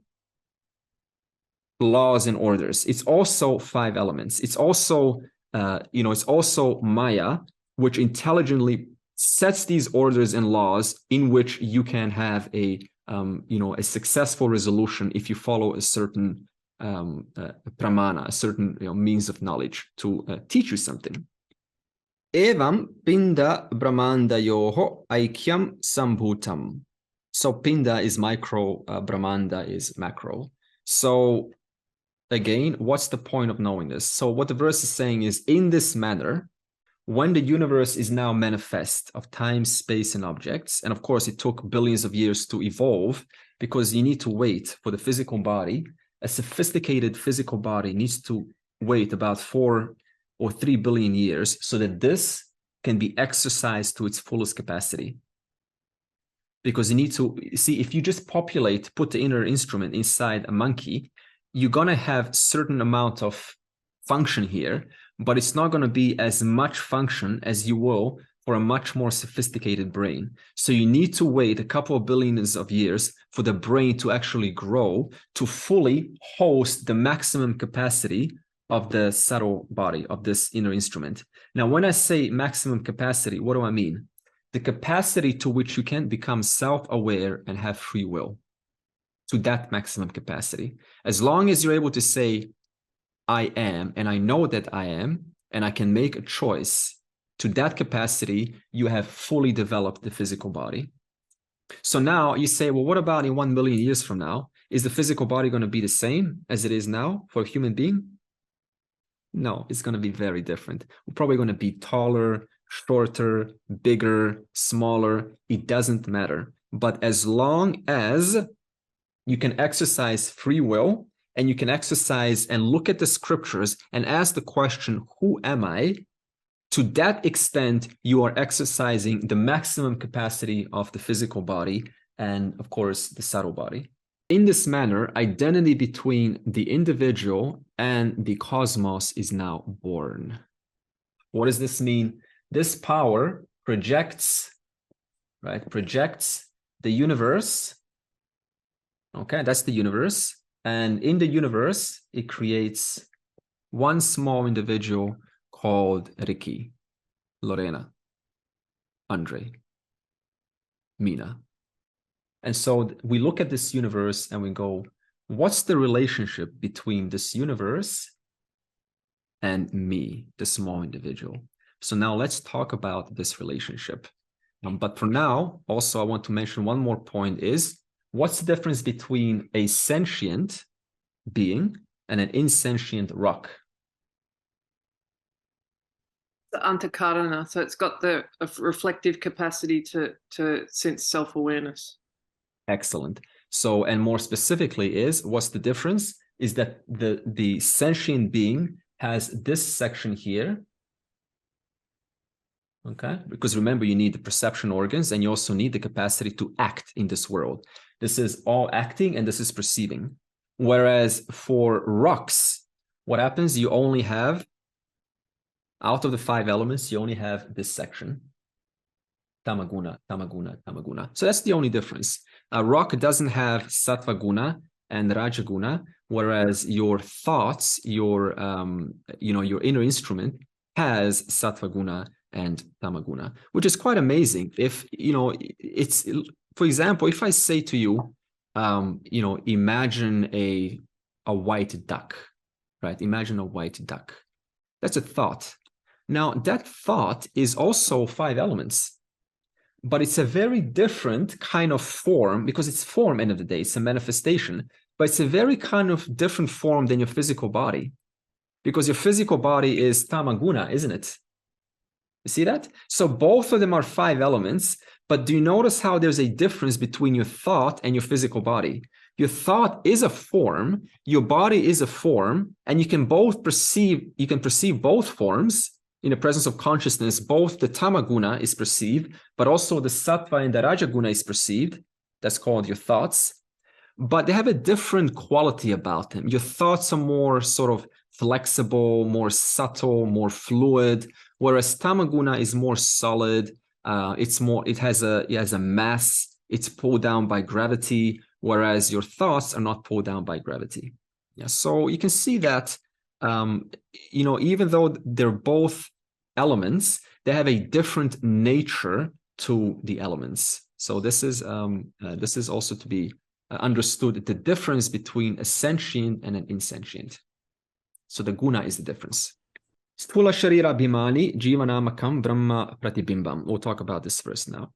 Speaker 2: laws and orders. It's also 5 elements. It's also, it's also Maya, which intelligently sets these orders and laws in which you can have a successful resolution if you follow a certain pramana, a certain means of knowledge to teach you something. Evam pinda brahmandayoho aikyam sambhutam. So pinda is micro, brahmanda is macro. So again, what's the point of knowing this? So what the verse is saying is, in this manner, when the universe is now manifest of time, space, and objects, and of course it took billions of years to evolve, because you need to wait for the physical body. A sophisticated physical body needs to wait about 4 or 3 billion years so that this can be exercised to its fullest capacity. Because you need to see, if you just put the inner instrument inside a monkey, you're going to have certain amount of function here, but it's not going to be as much function as you will for a much more sophisticated brain. So you need to wait a couple of billions of years for the brain to actually grow to fully host the maximum capacity of the subtle body, of this inner instrument. Now, when I say maximum capacity, what do I mean? The capacity to which you can become self-aware and have free will, to that maximum capacity. As long as you're able to say, I am, and I know that I am, and I can make a choice, to that capacity, you have fully developed the physical body. So now you say, well, what about in 1 million years from now? Is the physical body going to be the same as it is now for a human being? No, it's going to be very different. We're probably going to be taller, shorter, bigger, smaller. It doesn't matter. But as long as you can exercise free will, and you can exercise and look at the scriptures and ask the question, who am I? To that extent, you are exercising the maximum capacity of the physical body and, of course, the subtle body. In this manner, identity between the individual and the cosmos is now born. What does this mean? This power projects, right? Projects the universe. Okay, that's the universe. And in the universe, it creates one small individual called Ricky, Lorena, Andre, Mina. And so we look at this universe and we go, what's the relationship between this universe and me, the small individual? So now let's talk about this relationship. But for now, also I want to mention one more point is, what's the difference between a sentient being and an insentient rock?
Speaker 4: The antakarana, so it's got the reflective capacity to sense self-awareness.
Speaker 2: Excellent. So, and more specifically is, what's the difference? Is that the sentient being has this section here. Okay, because remember, you need the perception organs and you also need the capacity to act in this world. This is all acting and this is perceiving. Whereas for rocks, what happens? You only have, out of the 5 elements, you only have this section. Tamaguna, tamaguna, tamaguna. So that's the only difference. A rock doesn't have sattva guna and rajaguna, whereas your thoughts, your inner instrument has sattva guna and tamaguna, which is quite amazing. If it's, for example, if I say to you, imagine a white duck, right? Imagine a white duck. That's a thought. Now that thought is also 5 elements, but it's a very different kind of form, because it's form, end of the day, it's a manifestation, but it's a very kind of different form than your physical body, because your physical body is tamaguna, isn't it? You see that? So both of them are 5 elements, but do you notice how there's a difference between your thought and your physical body? Your thought is a form, your body is a form, and you can perceive both forms in the presence of consciousness. Both the tamaguna is perceived, but also the sattva and the rajaguna is perceived. That's called your thoughts. But they have a different quality about them. Your thoughts are more sort of flexible, more subtle, more fluid, whereas tamaguna is more solid. It has a mass. It's pulled down by gravity, whereas your thoughts are not pulled down by gravity. Yeah. So you can see that, even though they're both elements, they have a different nature to the elements. So this is also to be understood the difference between a sentient and an insentient. So the guna is the difference. Sthula Sharira Bhimani Jivanamakam Brahma Pratibimbam. We'll talk about this first now,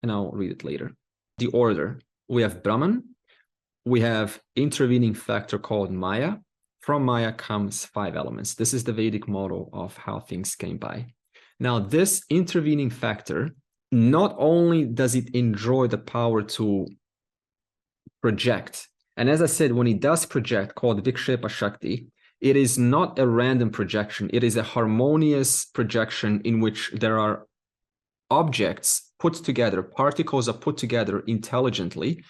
Speaker 2: and I'll read it later. The order. We have Brahman. We have intervening factor called Maya. From Maya comes 5 elements. This is the Vedic model of how things came by. Now, this intervening factor, not only does it enjoy the power to project, and as I said, when it does project, called Vikshepa Shakti, it is not a random projection. It is a harmonious projection in which there are objects put together, particles are put together intelligently,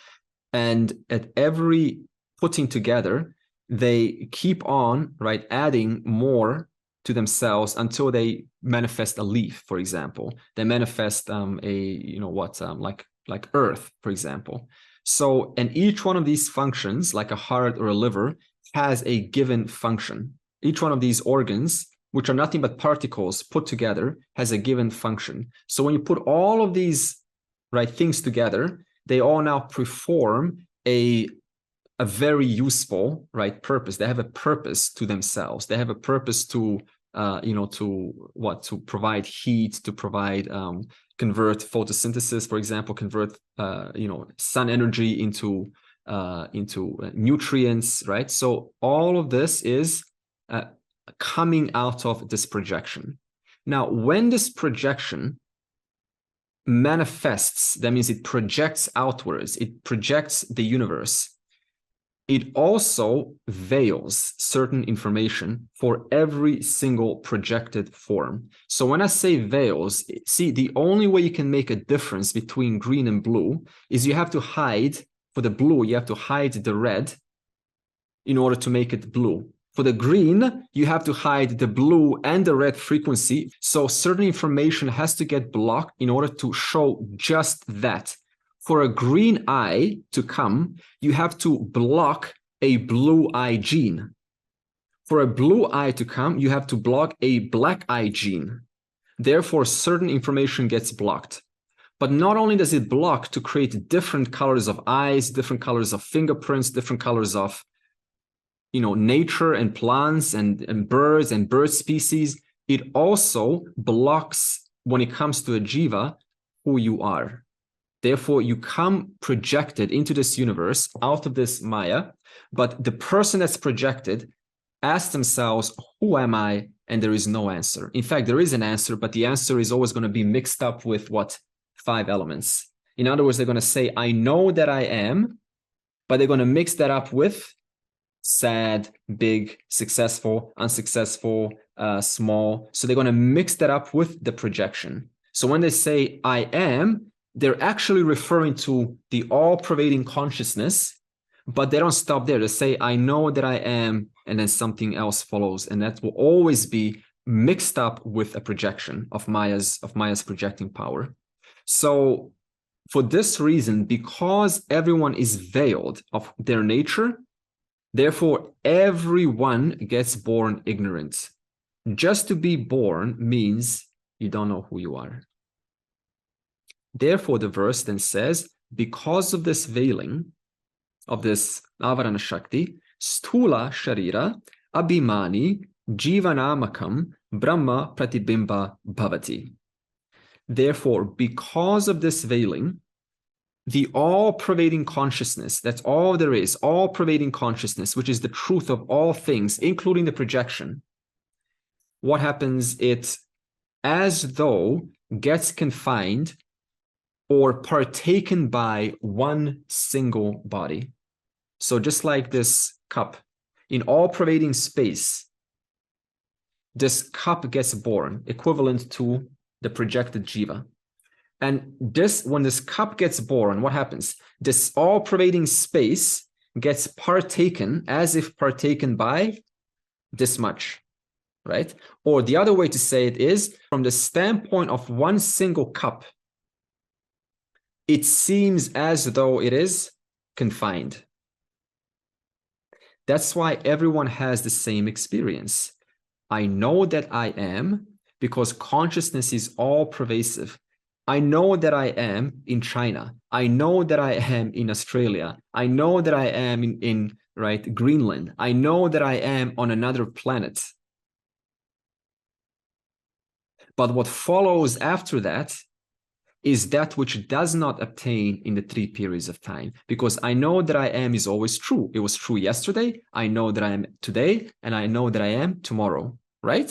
Speaker 2: and at every putting together, they keep on, right, adding more to themselves until they manifest a leaf, for example. They manifest like earth, for example. So, and each one of these functions, like a heart or a liver, has a given function. Each one of these organs, which are nothing but particles put together, has a given function. So when you put all of these, right, things together, they all now perform a very useful, right, purpose. They have a purpose to themselves. They have a purpose to to provide heat, to provide convert photosynthesis, for example, convert sun energy into nutrients, right? So all of this is coming out of this projection. Now, when this projection manifests, that means it projects outwards, it projects the universe, it also veils certain information for every single projected form. So when I say veils, see, the only way you can make a difference between green and blue is you have to hide, for the blue, you have to hide the red in order to make it blue. For the green, you have to hide the blue and the red frequency. So certain information has to get blocked in order to show just that. For a green eye to come, you have to block a blue eye gene. For a blue eye to come, you have to block a black eye gene. Therefore, certain information gets blocked. But not only does it block to create different colors of eyes, different colors of fingerprints, different colors of nature and plants and birds and bird species, it also blocks, when it comes to a jiva, who you are. Therefore, you come projected into this universe out of this Maya, but the person that's projected asks themselves, who am I? And there is no answer. In fact, there is an answer, but the answer is always going to be mixed up with what? 5 elements. In other words, they're going to say, I know that I am, but they're going to mix that up with sad, big, successful, unsuccessful, small. So they're going to mix that up with the projection. So when they say, I am, they're actually referring to the all-pervading consciousness, but they don't stop there. They say, I know that I am, and then something else follows. And that will always be mixed up with a projection of Maya's projecting power. So for this reason, because everyone is veiled of their nature, therefore everyone gets born ignorant. Just to be born means you don't know who you are. Therefore, the verse then says, because of this veiling, of this avarana shakti, sthula sharira abhimani jivanamakam brahma pratibimba bhavati. Therefore, because of this veiling, the all-pervading consciousness, that's all there is, all-pervading consciousness, which is the truth of all things, including the projection, what happens? It, as though, gets confined or partaken by one single body. So just like this cup, in all-pervading space, this cup gets born, equivalent to the projected jiva. And this, when this cup gets born, what happens? This all-pervading space gets partaken, as if partaken by this much, right? Or the other way to say it is, from the standpoint of one single cup, it seems as though it is confined. That's why everyone has the same experience. I know that I am, because consciousness is all pervasive. I know that I am in China. I know that I am in Australia. I know that I am in right, Greenland. I know that I am on another planet. But what follows after that is that which does not obtain in the 3 periods of time. Because I know that I am is always true. It was true yesterday. I know that I am today, and I know that I am tomorrow, right?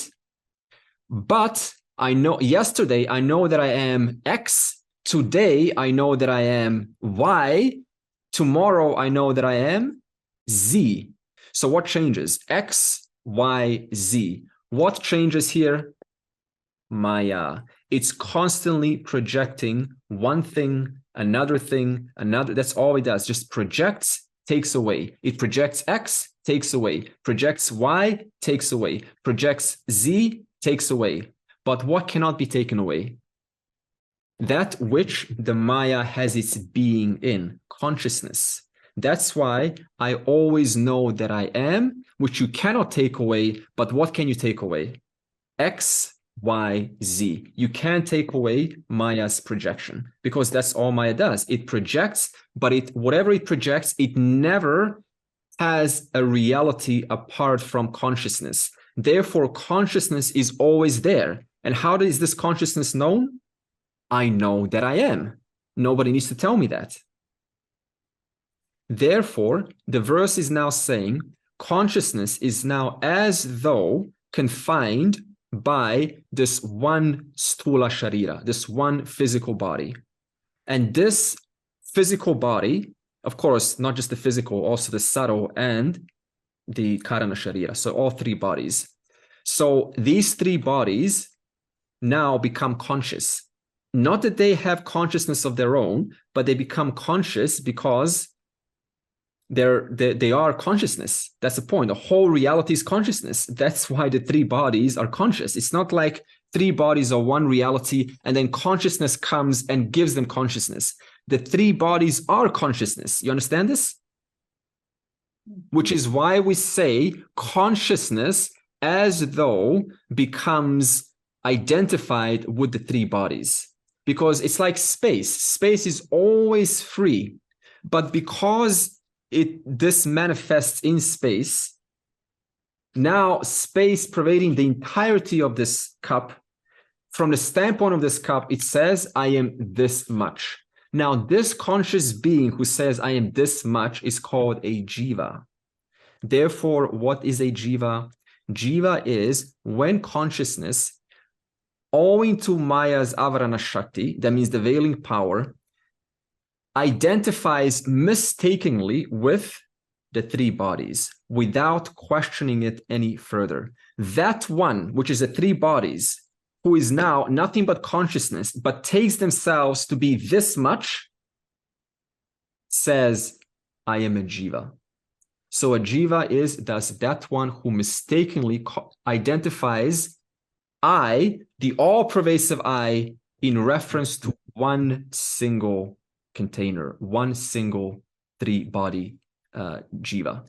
Speaker 2: But I know yesterday, I know that I am X. Today, I know that I am Y. Tomorrow, I know that I am Z. So what changes? X, Y, Z. What changes here? Maya. It's constantly projecting one thing, another thing, another. That's all it does. Just projects, takes away. It projects X, takes away. Projects Y, takes away. Projects Z, takes away. But what cannot be taken away? That which the Maya has its being in, consciousness. That's why I always know that I am, which you cannot take away. But what can you take away? X, Y, Z. You can't take away Maya's projection, because that's all Maya does. It projects, but whatever it projects, it never has a reality apart from consciousness. Therefore, consciousness is always there. And how is this consciousness known? I know that I am. Nobody needs to tell me that. Therefore, the verse is now saying consciousness is now as though confined by this one stula sharira, this one physical body. And this physical body, of course, not just the physical, also the subtle and the karana sharira, so all 3 bodies. So these 3 bodies now become conscious. Not that they have consciousness of their own, but they become conscious because they are consciousness. That's the point. The whole reality is consciousness. That's why the 3 bodies are conscious. It's not like 3 bodies are one reality and then consciousness comes and gives them consciousness. The 3 bodies are consciousness. You understand this? Which is why we say consciousness as though becomes identified with the 3 bodies. Because it's like space. Space is always free. But because this manifests in space, now space pervading the entirety of this cup, from the standpoint of this cup, it says, I am this much. Now, this conscious being who says, I am this much is called a jiva. Therefore, what is a jiva? Jiva is when consciousness, owing to Maya's avarana shakti, that means the veiling power, identifies mistakenly with the 3 bodies without questioning it any further. That one, which is the 3 bodies, who is now nothing but consciousness, but takes themselves to be this much, says, I am a jiva. So a jiva is thus that one who mistakenly identifies I, the all-pervasive I, in reference to one single container, one single 3-body jiva.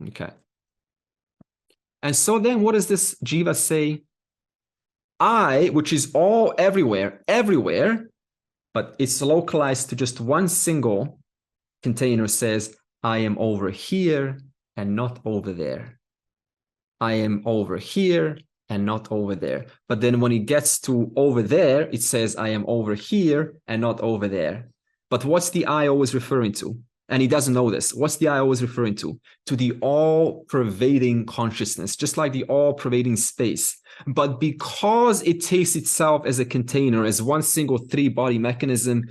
Speaker 2: Okay. And so then what does this jiva say? I, which is all everywhere, but it's localized to just one single container, says, I am over here and not over there. I am over here and not over there. But then when it gets to over there, it says, I am over here and not over there. But what's the I always referring to? And he doesn't know this. What's the I always referring to? To the all-pervading consciousness, just like the all-pervading space. But because it takes itself as a container, as one single 3-body mechanism,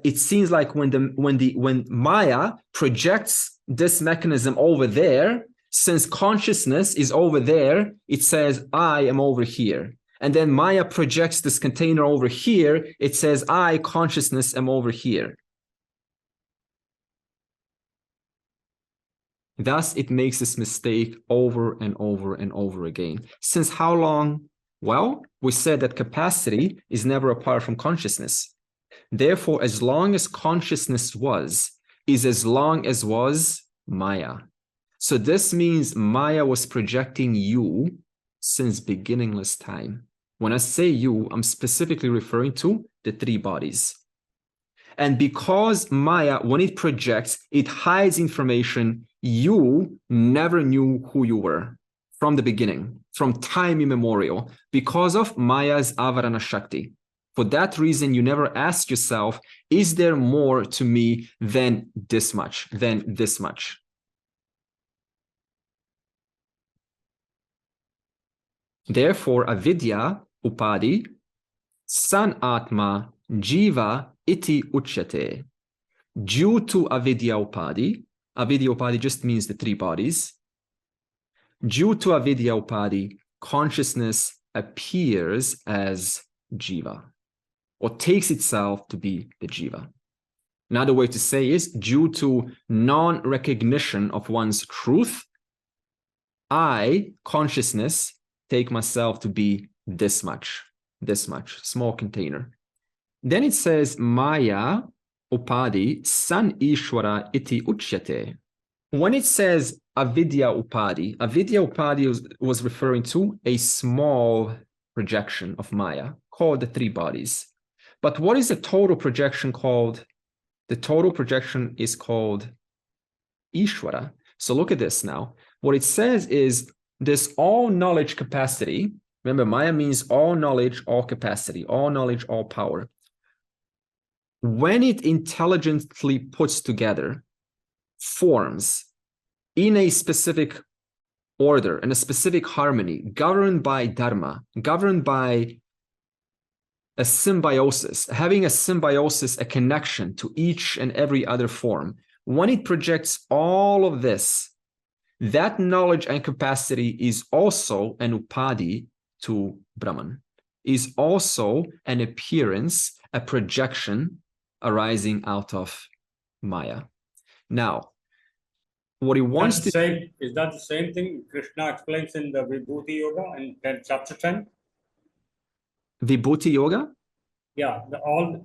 Speaker 2: it seems like when Maya projects this mechanism over there, since consciousness is over there, it says, I am over here. And then Maya projects this container over here, it says, I, consciousness, am over here. Thus, it makes this mistake over and over and over again. Since how long? Well, we said that capacity is never apart from consciousness. Therefore, as long as consciousness is as long as was Maya. So this means Maya was projecting you since beginningless time. When I say you, I'm specifically referring to the three bodies. And because Maya, when it projects, it hides information, you never knew who you were from the beginning, from time immemorial, because of Maya's avarana shakti. For that reason, you never ask yourself, is there more to me than this much, than this much? Therefore, avidya, upadhi, san atma, jiva, iti uchyate. Due to avidya upadhi just means the three bodies. Due to avidya upadhi, consciousness appears as jiva, or takes itself to be the jiva. Another way to say is, due to non-recognition of one's truth, I, consciousness, take myself to be this much, small container. Then it says, Maya upadhi san ishvara iti uchyate. When it says avidya upadhi was referring to a small projection of Maya called the three bodies. But what is the total projection called? The total projection is called Ishvara. So look at this now. What it says is this all knowledge capacity. Remember, Maya means all knowledge, all capacity, all knowledge, all power. When it intelligently puts together forms in a specific order and a specific harmony, governed by dharma, governed by a symbiosis, having a symbiosis, a connection to each and every other form, when it projects all of this, that knowledge and capacity is also an upadhi to Brahman, is also an appearance, a projection arising out of Maya. Now, what he wants to
Speaker 3: say, is that the same thing Krishna explains in the Vibhuti Yoga in chapter 10?
Speaker 2: Vibhuti Yoga?
Speaker 3: Yeah,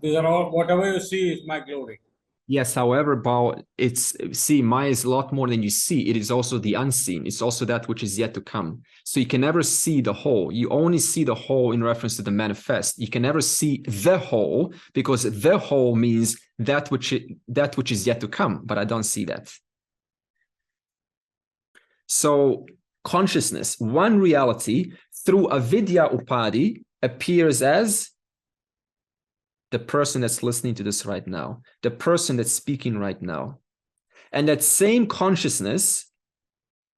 Speaker 3: these are all, whatever you see is my glory.
Speaker 2: Yes, however, Maya is a lot more than you see. It is also the unseen. It's also that which is yet to come. So you can never see the whole. You only see the whole in reference to the manifest. You can never see the whole, because the whole means that which is yet to come, but I don't see that. So consciousness, one reality, through avidya upadhi, appears as the person that's listening to this right now, the person that's speaking right now. And that same consciousness,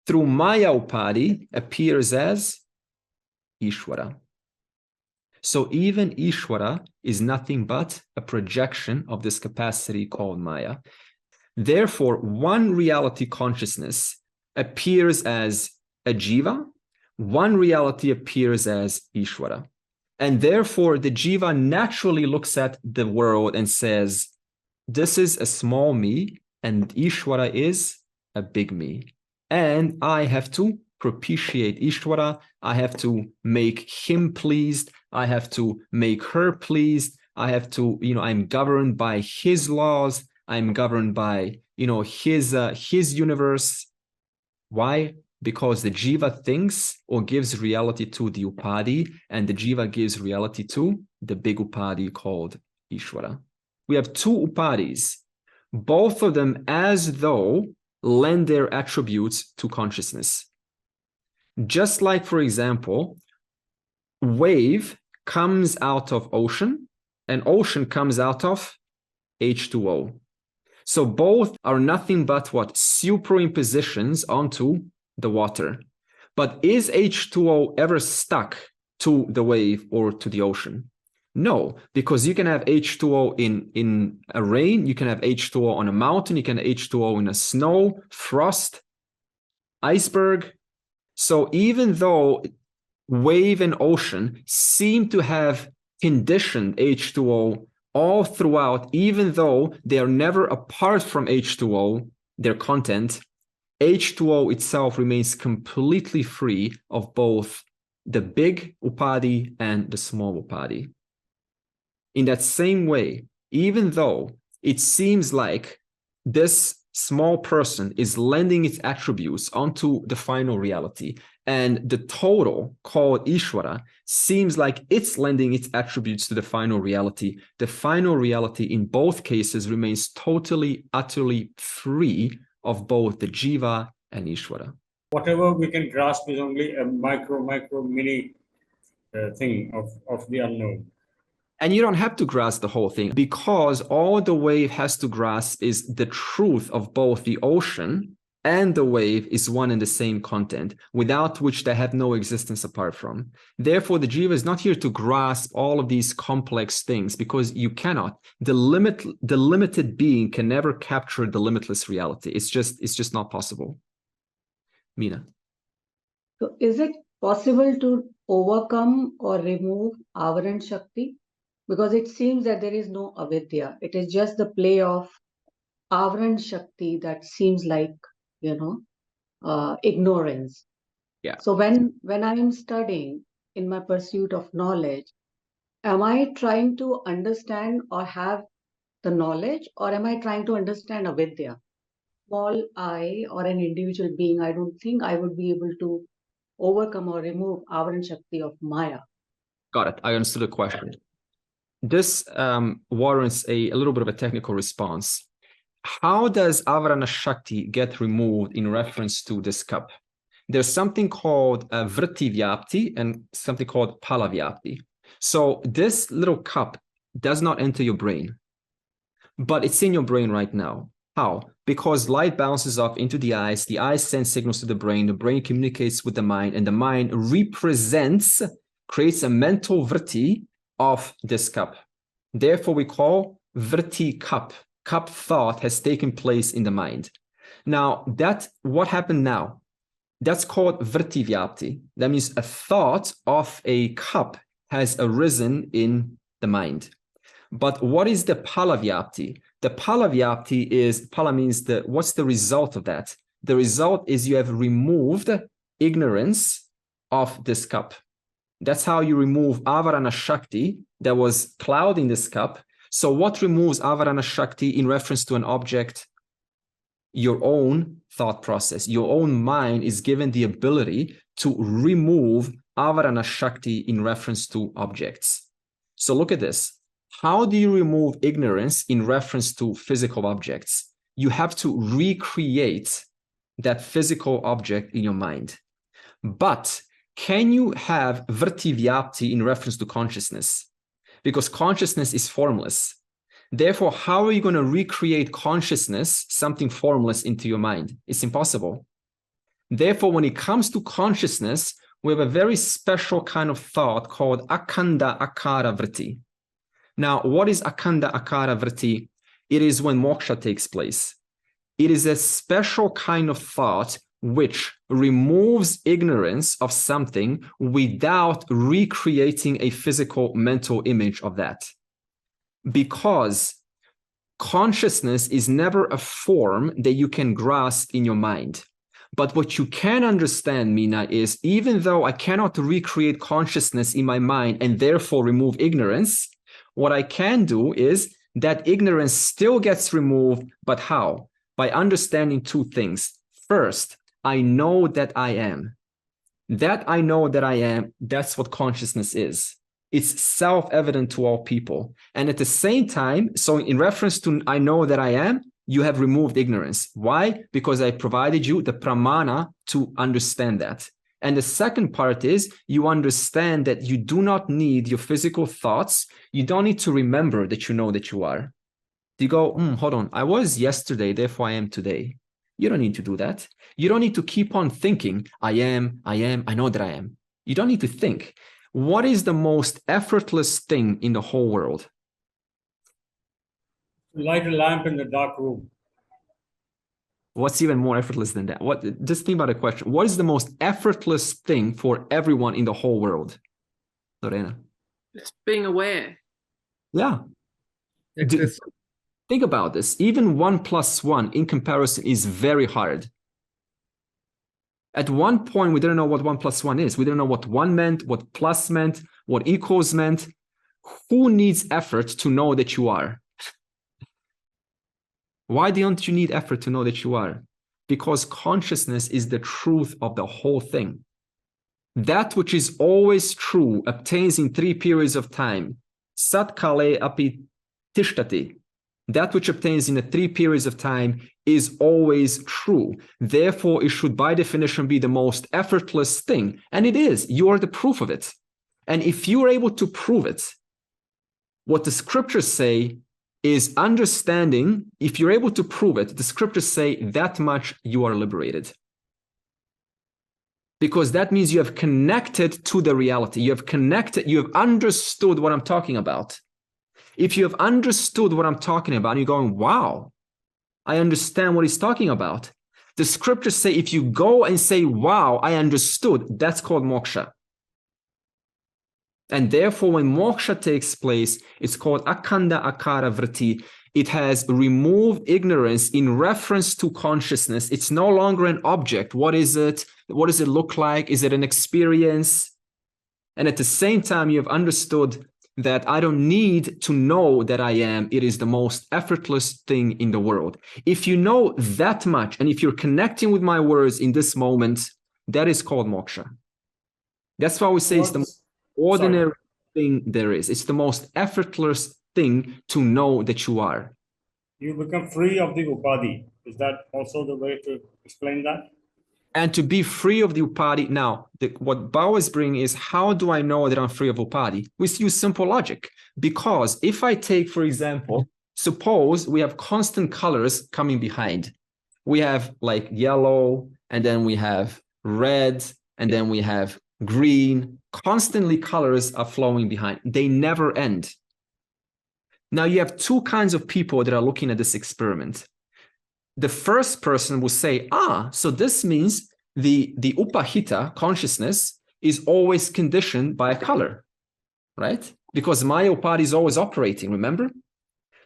Speaker 2: through Maya upadhi, appears as Ishvara. So even Ishvara is nothing but a projection of this capacity called Maya. Therefore, one reality consciousness appears as a jiva, one reality appears as Ishvara. And therefore, the jiva naturally looks at the world and says, this is a small me, and Ishvara is a big me. And I have to propitiate Ishvara. I have to make him pleased. I have to make her pleased. I have to, I'm governed by his laws. I'm governed by, his universe. Why? Because the jiva thinks or gives reality to the upadhi, and the jiva gives reality to the big upadhi called Ishvara. We have two upadhis, both of them as though lend their attributes to consciousness. Just like, for example, wave comes out of ocean, and ocean comes out of H2O. So both are nothing but what? Superimpositions onto the water. But is H2O ever stuck to the wave or to the ocean? No, because you can have H2O in a rain, you can have H2O on a mountain, you can have H2O in a snow, frost, iceberg. So even though wave and ocean seem to have conditioned H2O all throughout, even though they are never apart from H2O, their content, H2O itself remains completely free of both the big upadhi and the small upadhi. In that same way, even though it seems like this small person is lending its attributes onto the final reality, And the total, called Ishvara, seems like it's lending its attributes to the final reality. The final reality in both cases remains totally, utterly free of both the Jiva and Ishvara.
Speaker 3: Whatever we can grasp is only a micro, mini thing of the unknown.
Speaker 2: And you don't have to grasp the whole thing, because all the wave has to grasp is the truth of both the ocean and the wave is one and the same content, without which they have no existence apart from. Therefore, the Jiva is not here to grasp all of these complex things, because you cannot. The limited being can never capture the limitless reality. It's just not possible. Meena.
Speaker 5: So is it possible to overcome or remove Avaran Shakti? Because it seems that there is no avidya. It is just the play of Avaran Shakti that seems like, ignorance.
Speaker 2: Yeah.
Speaker 5: So when I am studying in my pursuit of knowledge, am I trying to understand or have the knowledge, or am I trying to understand avidya? Small I or an individual being, I don't think I would be able to overcome or remove Avaran Shakti of Maya.
Speaker 2: Got it. I understood the question. This warrants a little bit of a technical response. How does Avarana Shakti get removed in reference to this cup? There's something called Vritti Vyapti and something called Pala Vyapti. So this little cup does not enter your brain, but it's in your brain right now. How? Because light bounces off into the eyes send signals to the brain communicates with the mind, and the mind creates a mental vritti of this cup. Therefore, we call vritti cup. Cup thought has taken place in the mind. Now, what happened now? That's called vritti vyapti. That means a thought of a cup has arisen in the mind. But what is the pala vyapti? The pala vyapti is, pala means what's the result of that? The result is you have removed ignorance of this cup. That's how you remove Avarana Shakti that was clouding this cup. So what removes Avarana Shakti in reference to an object? Your own thought process. Your own mind is given the ability to remove Avarana Shakti in reference to objects. So look at this. How do you remove ignorance in reference to physical objects? You have to recreate that physical object in your mind. But can you have vritti vyapti in reference to consciousness? Because consciousness is formless. Therefore, how are you going to recreate consciousness, something formless, into your mind? It's impossible. Therefore, when it comes to consciousness, we have a very special kind of thought called akanda akara vritti. Now, what is akanda akara vritti? It is when moksha takes place. It is a special kind of thought which removes ignorance of something without recreating a physical mental image of that. Because consciousness is never a form that you can grasp in your mind. But what you can understand, Meena, is even though I cannot recreate consciousness in my mind and therefore remove ignorance, what I can do is that ignorance still gets removed, but how? By understanding two things. First, I know that I am. That I know that I am, that's what consciousness is. It's self-evident to all people. And at the same time, so in reference to I know that I am, you have removed ignorance. Why? Because I provided you the pramana to understand that. And the second part is you understand that you do not need your physical thoughts. You don't need to remember that you know that you are. You go, hold on, I was yesterday, therefore I am today. You don't need to do that. You don't need to keep on thinking, I am, I know that I am. You don't need to think. What is the most effortless thing in the whole world?
Speaker 3: Light a lamp in the dark room.
Speaker 2: What's even more effortless than that? Just think about the question. What is the most effortless thing for everyone in the whole world? Lorena?
Speaker 4: It's being aware.
Speaker 2: Yeah. Think about this. Even 1 + 1 in comparison is very hard. At one point, we didn't know what 1 + 1 is. We didn't know what 1 meant, what plus meant, what equals meant. Who needs effort to know that you are? Why don't you need effort to know that you are? Because consciousness is the truth of the whole thing. That which is always true obtains in 3 periods of time. Sat kale api tishtati. That which obtains in the 3 periods of time is always true. Therefore, it should by definition be the most effortless thing. And it is. You are the proof of it. And if you're able to prove it, what the scriptures say is understanding. If you're able to prove it, the scriptures say that much you are liberated. Because that means you have connected to the reality. You have connected, you have understood what I'm talking about. If you have understood what I'm talking about, you're going, wow, I understand what he's talking about. The scriptures say if you go and say, wow, I understood, that's called moksha. And therefore, when moksha takes place, it's called akanda akara vritti. It has removed ignorance in reference to consciousness. It's no longer an object. What is it? What does it look like? Is it an experience? And at the same time, you have understood that I don't need to know that I am. It is the most effortless thing in the world. If you know that much, and if you're connecting with my words in this moment, that is called moksha. That's why we say it's the most ordinary thing there is. It's the most effortless thing to know that you are.
Speaker 3: You become free of the upadhi. Is that also the way to explain that?
Speaker 2: And to be free of the upadhi. Now, what Bao is bringing is, how do I know that I'm free of upadhi? We use simple logic. Because if I take, for example, suppose we have constant colors coming behind. We have like yellow, and then we have red, and then we have green. Constantly colors are flowing behind. They never end. Now you have 2 kinds of people that are looking at this experiment. The first person will say, so this means the upahita, consciousness, is always conditioned by a color, right? Because Maya Upadhi is always operating, remember?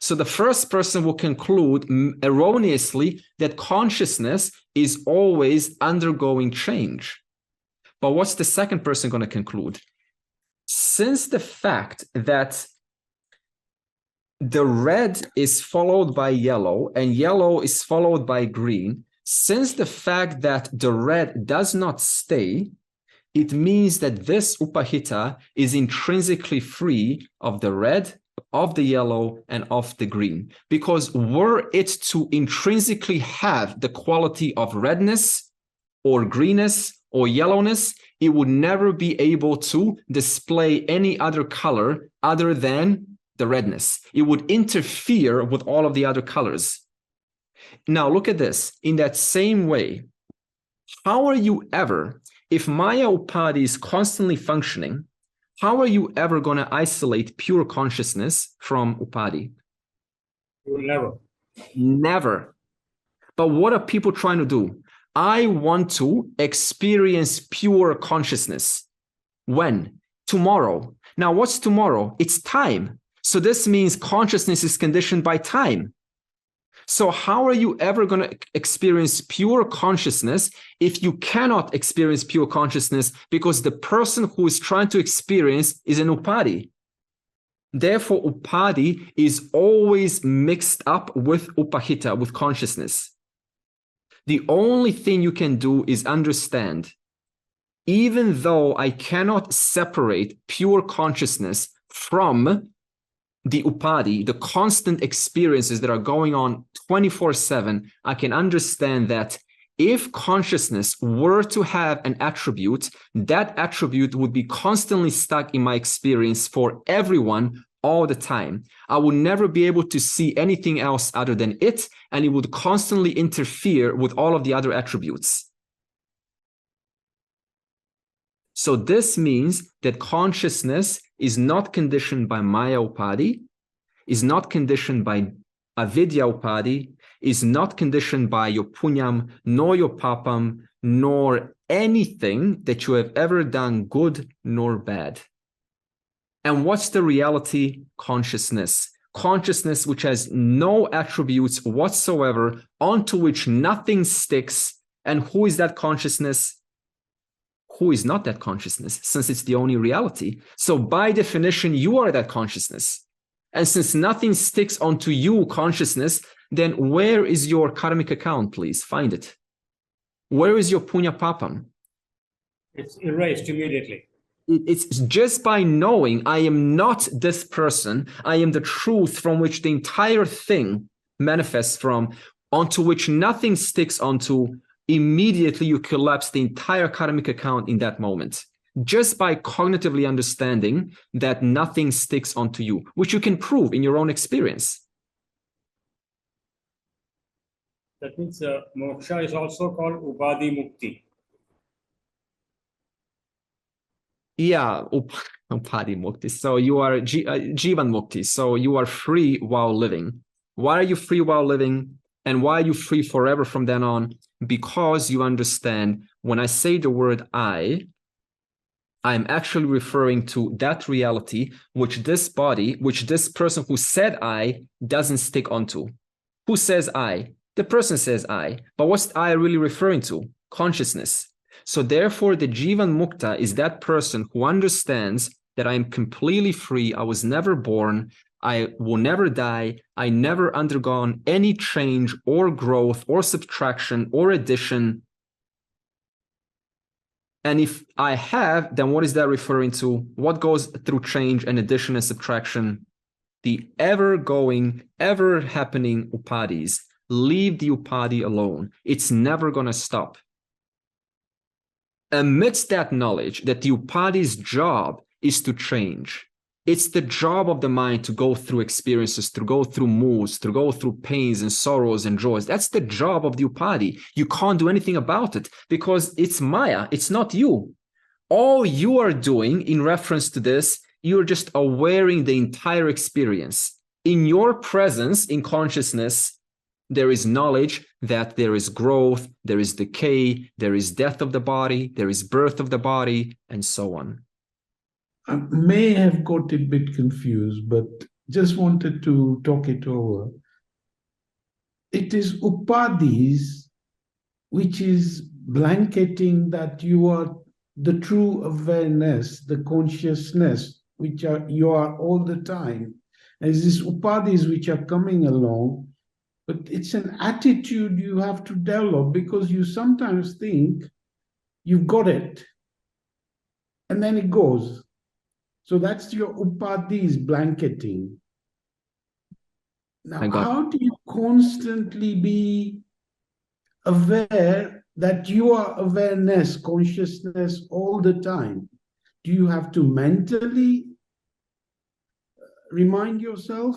Speaker 2: So the first person will conclude erroneously that consciousness is always undergoing change. But what's the second person going to conclude? Since the fact that the red is followed by yellow and yellow is followed by green, since the fact that the red does not stay, it means that this upahita is intrinsically free of the red, of the yellow, and of the green. Because were it to intrinsically have the quality of redness or greenness or yellowness, it would never be able to display any other color other than the redness. It would interfere with all of the other colors. Now look at this. In that same way, how are you ever, if Maya Upadhi is constantly functioning, how are you ever going to isolate pure consciousness from Upadhi?
Speaker 3: You will never.
Speaker 2: Never. But what are people trying to do? I want to experience pure consciousness. When? Tomorrow. Now what's tomorrow? It's time. So this means consciousness is conditioned by time. So how are you ever going to experience pure consciousness if you cannot experience pure consciousness because the person who is trying to experience is an upadhi? Therefore, upadhi is always mixed up with upahita, with consciousness. The only thing you can do is understand, even though I cannot separate pure consciousness from the upadhi, the constant experiences that are going on 24/7, I can understand that if consciousness were to have an attribute, that attribute would be constantly stuck in my experience for everyone all the time. I would never be able to see anything else other than it, and it would constantly interfere with all of the other attributes. So this means that consciousness is not conditioned by Maya Upadhi, is not conditioned by Avidya Upadhi, is not conditioned by your punyam, nor your papam, nor anything that you have ever done, good nor bad. And what's the reality? Consciousness. Consciousness which has no attributes whatsoever, onto which nothing sticks. And who is that consciousness? Who is not that consciousness, since it's the only reality? So by definition, you are that consciousness. And since nothing sticks onto you, consciousness, then where is your karmic account, please? Find it. Where is your punya papam?
Speaker 3: It's erased immediately.
Speaker 2: It's just by knowing I am not this person, I am the truth from which the entire thing manifests from, onto which nothing sticks onto. Immediately you collapse the entire karmic account in that moment, just by cognitively understanding that nothing sticks onto you, which you can prove in your own experience.
Speaker 3: That means moksha is also called Upadhi Mukti.
Speaker 2: Yeah, Upadhi Mukti. So you are Jivan Mukti. So you are free while living. Why are you free while living? And why are you free forever from then on? Because you understand when I say the word I am actually referring to that reality which this body, which this person who said I doesn't stick onto. Who says I? The person says I. But what's I really referring to? Consciousness. So therefore, the Jivan Mukta is that person who understands that I am completely free. I was never born. I will never die. I never undergone any change or growth or subtraction or addition. And if I have, then what is that referring to? What goes through change and addition and subtraction? The ever-going, ever-happening upadhis. Leave the upadhi alone. It's never going to stop. Amidst that knowledge that the upadhi's job is to change, it's the job of the mind to go through experiences, to go through moods, to go through pains and sorrows and joys. That's the job of the upadhi. You can't do anything about it because it's Maya. It's not you. All you are doing in reference to this, you're just awareing the entire experience. In your presence, in consciousness, there is knowledge that there is growth, there is decay, there is death of the body, there is birth of the body, and so on.
Speaker 6: I may have got a bit confused, but just wanted to talk it over. It is upadhis, which is blanketing that you are the true awareness, the consciousness, which you are all the time. As these upadhis which are coming along, but it's an attitude you have to develop because you sometimes think you've got it, and then it goes. So that's your upadhis blanketing. Now, how do you constantly be aware that you are awareness, consciousness all the time? Do you have to mentally remind yourself?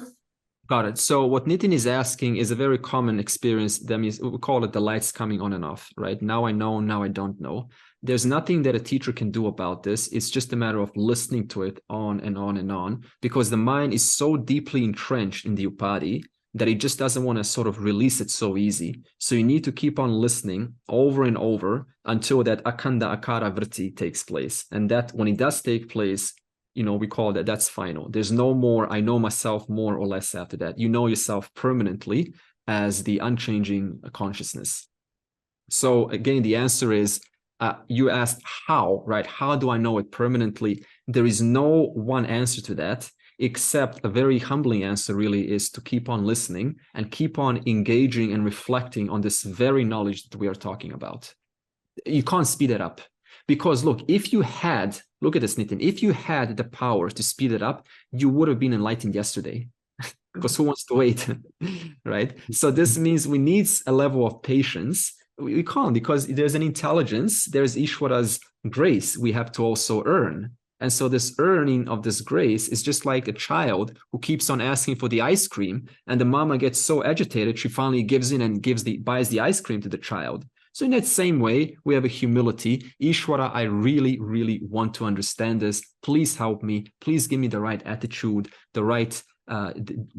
Speaker 2: Got it. So what Nitin is asking is a very common experience. That means we call it the lights coming on and off, right? Now I know, now I don't know. There's nothing that a teacher can do about this. It's just a matter of listening to it on and on and on, because the mind is so deeply entrenched in the upadhi that it just doesn't want to sort of release it so easy. So you need to keep on listening over and over until that akanda akara vritti takes place. And that when it does take place, we call that's final. There's no more, I know myself more or less after that. You know yourself permanently as the unchanging consciousness. So again, the answer is, you asked how, right? How do I know it permanently? There is no one answer to that, except a very humbling answer really is to keep on listening and keep on engaging and reflecting on this very knowledge that we are talking about. You can't speed it up. Because look, if you had, look at this, Nitin, if you had the power to speed it up, you would have been enlightened yesterday. Because who wants to wait, right? So this means we need a level of patience. We can't, because there's an intelligence, there's Ishvara's grace we have to also earn. And so this earning of this grace is just like a child who keeps on asking for the ice cream, and the mama gets so agitated, she finally gives in and buys the ice cream to the child. So in that same way, we have a humility. Ishvara, I really, really want to understand this. Please help me. Please give me the right attitude, the right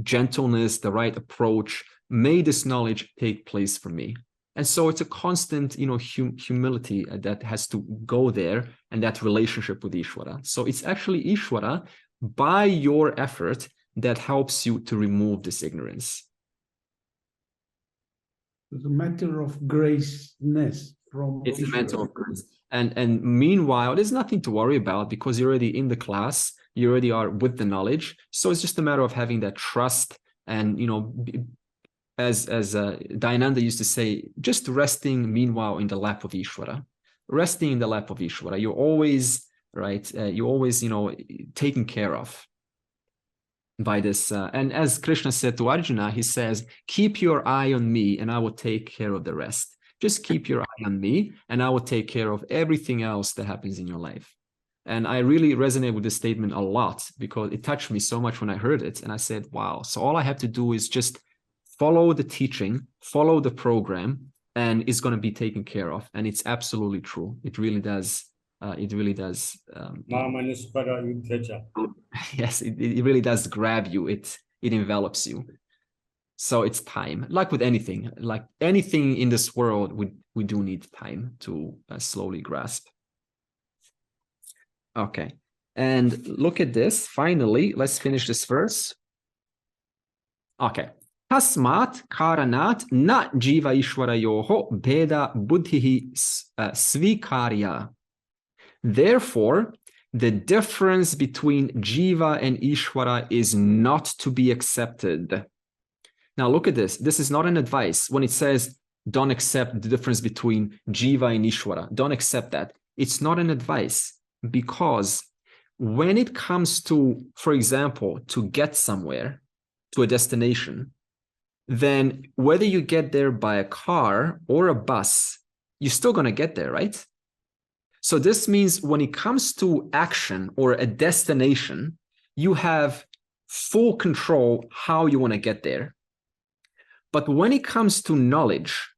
Speaker 2: gentleness, the right approach. May this knowledge take place for me. And so it's a constant, humility that has to go there, and that relationship with Ishvara. So it's actually Ishvara, by your effort, that helps you to remove this ignorance.
Speaker 6: It's a matter of graceness from
Speaker 2: It's
Speaker 6: Ishvara.
Speaker 2: a matter of grace. And meanwhile, there's nothing to worry about because you're already in the class, you already are with the knowledge. So it's just a matter of having that trust and, as Dayananda used to say, just resting meanwhile in the lap of Ishvara. resting in the lap of Ishvara. You're always, right, you're always, taken care of by this. And as Krishna said to Arjuna, he says, keep your eye on me and I will take care of the rest. Just keep your eye on me and I will take care of everything else that happens in your life. And I really resonate with this statement a lot because it touched me so much when I heard it. And I said, wow, so all I have to do is just follow the teaching, follow the program, and it's going to be taken care of. And it's absolutely true. It really does. It really does. Yes, it really does grab you. It envelops you. So it's time. Like with anything, like anything in this world, we do need time to slowly grasp. Okay, and look at this. Finally, let's finish this verse. Okay. Tasmat karanat na Jiva-Ishvara bheda buddhihi svikarya. Therefore, the difference between Jiva and Ishvara is not to be accepted. Now look at this. This is not an advice. When it says, don't accept the difference between Jiva and Ishvara, don't accept that. It's not an advice. Because when it comes to, for example, to get somewhere, to a destination, then whether you get there by a car or a bus, you're still going to get there, right? So this means when it comes to action or a destination, you have full control how you want to get there. But when it comes to knowledge,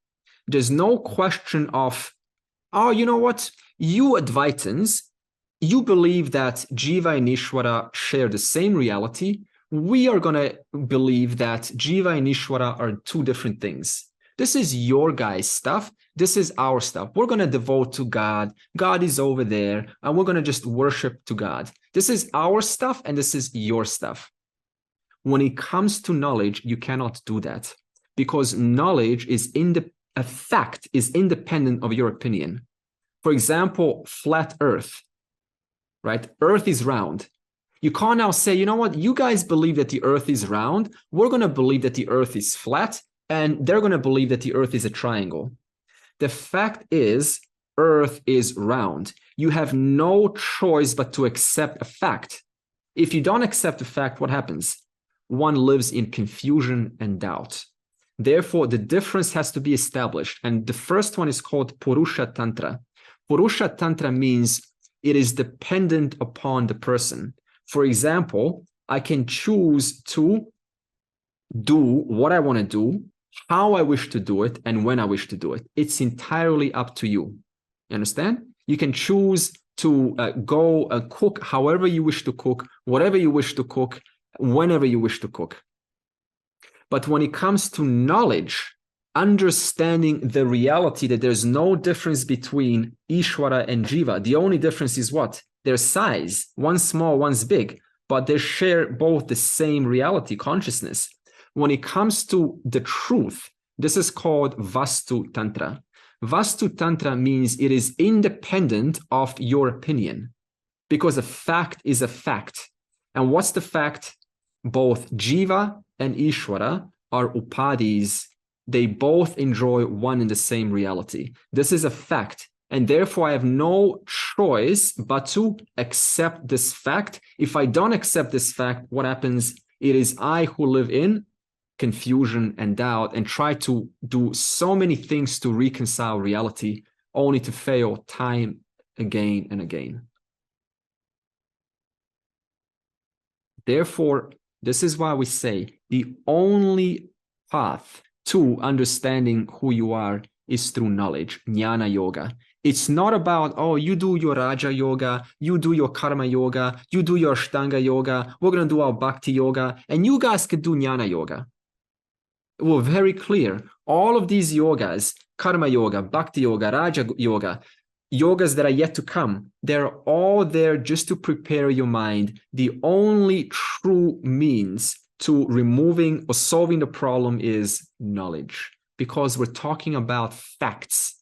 Speaker 2: there's no question of, oh, you know what? You Advaitins, you believe that Jiva and Ishvara share the same reality. We are going to believe that Jiva and Ishvara are two different things. This is your guys' stuff. This is our stuff. We're going to devote to God. God is over there, and we're going to just worship to God. This is our stuff, and this is your stuff. When it comes to knowledge, you cannot do that because knowledge is a fact is independent of your opinion. For example, flat Earth. Right? Earth is round. You can't now say, you know what? You guys believe that the Earth is round. We're going to believe that the Earth is flat. And they're going to believe that the Earth is a triangle. The fact is, Earth is round. You have no choice but to accept a fact. If you don't accept a fact, what happens? One lives in confusion and doubt. Therefore, the difference has to be established. And the first one is called Purusha Tantra. Purusha Tantra means it is dependent upon the person. For example, I can choose to do what I want to do, how I wish to do it, and when I wish to do it. It's entirely up to you. You understand? You can choose to go cook however you wish to cook, whatever you wish to cook, whenever you wish to cook. But when it comes to knowledge, understanding the reality that there's no difference between Ishvara and Jiva. The only difference is what? Their size. One's small, one's big, but they share both the same reality, consciousness. When it comes to the truth, this is called Vastu Tantra. Vastu Tantra means it is independent of your opinion because a fact is a fact. And what's the fact? Both Jiva and Ishvara are Upadhis. They both enjoy one and the same reality. This is a fact. And therefore, I have no choice but to accept this fact. If I don't accept this fact, what happens? It is I who live in confusion and doubt and try to do so many things to reconcile reality, only to fail time again and again. Therefore, this is why we say the only path to understanding who you are is through knowledge, jnana yoga. It's not about, oh, you do your Raja yoga, you do your Karma yoga, you do your Ashtanga yoga, we're going to do our Bhakti yoga, and you guys could do jnana yoga. We're very clear. All of these yogas, Karma yoga, Bhakti yoga, Raja yoga, yogas that are yet to come, they're all there just to prepare your mind. The only true means to removing or solving the problem is knowledge, because we're talking about facts.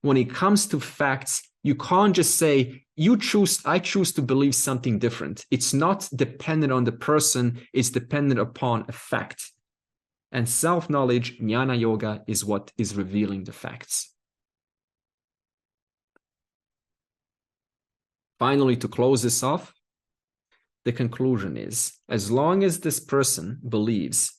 Speaker 2: When it comes to facts, you can't just say, I choose to believe something different. It's not dependent on the person, it's dependent upon a fact. And self-knowledge, jnana yoga, is what is revealing the facts. Finally, to close this off, the conclusion is, as long as this person believes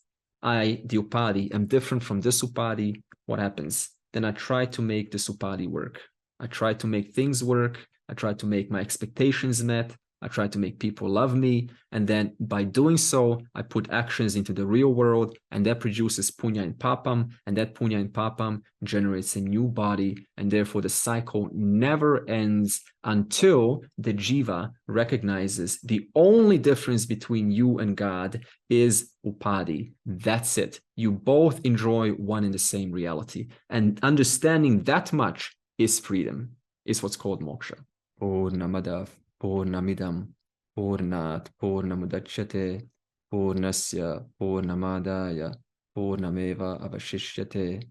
Speaker 2: I, the Upadhi, am different from this Upadhi, what happens? Then I try to make this Upadhi work. I try to make things work. I try to make my expectations met. I try to make people love me. And then by doing so, I put actions into the real world, and that produces punya and papam. And that punya and papam generates a new body. And therefore, the cycle never ends until the jiva recognizes the only difference between you and God is Upadhi. That's it. You both enjoy one and the same reality. And understanding that much is freedom, is what's called moksha.
Speaker 1: Purnamadav Purnamidam Purnat Purnamudachyate Purnasya Purnamadaya Purnameva Avashishyate.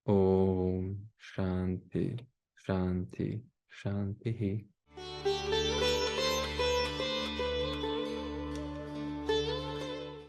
Speaker 1: Om Shanti Shanti Shanti.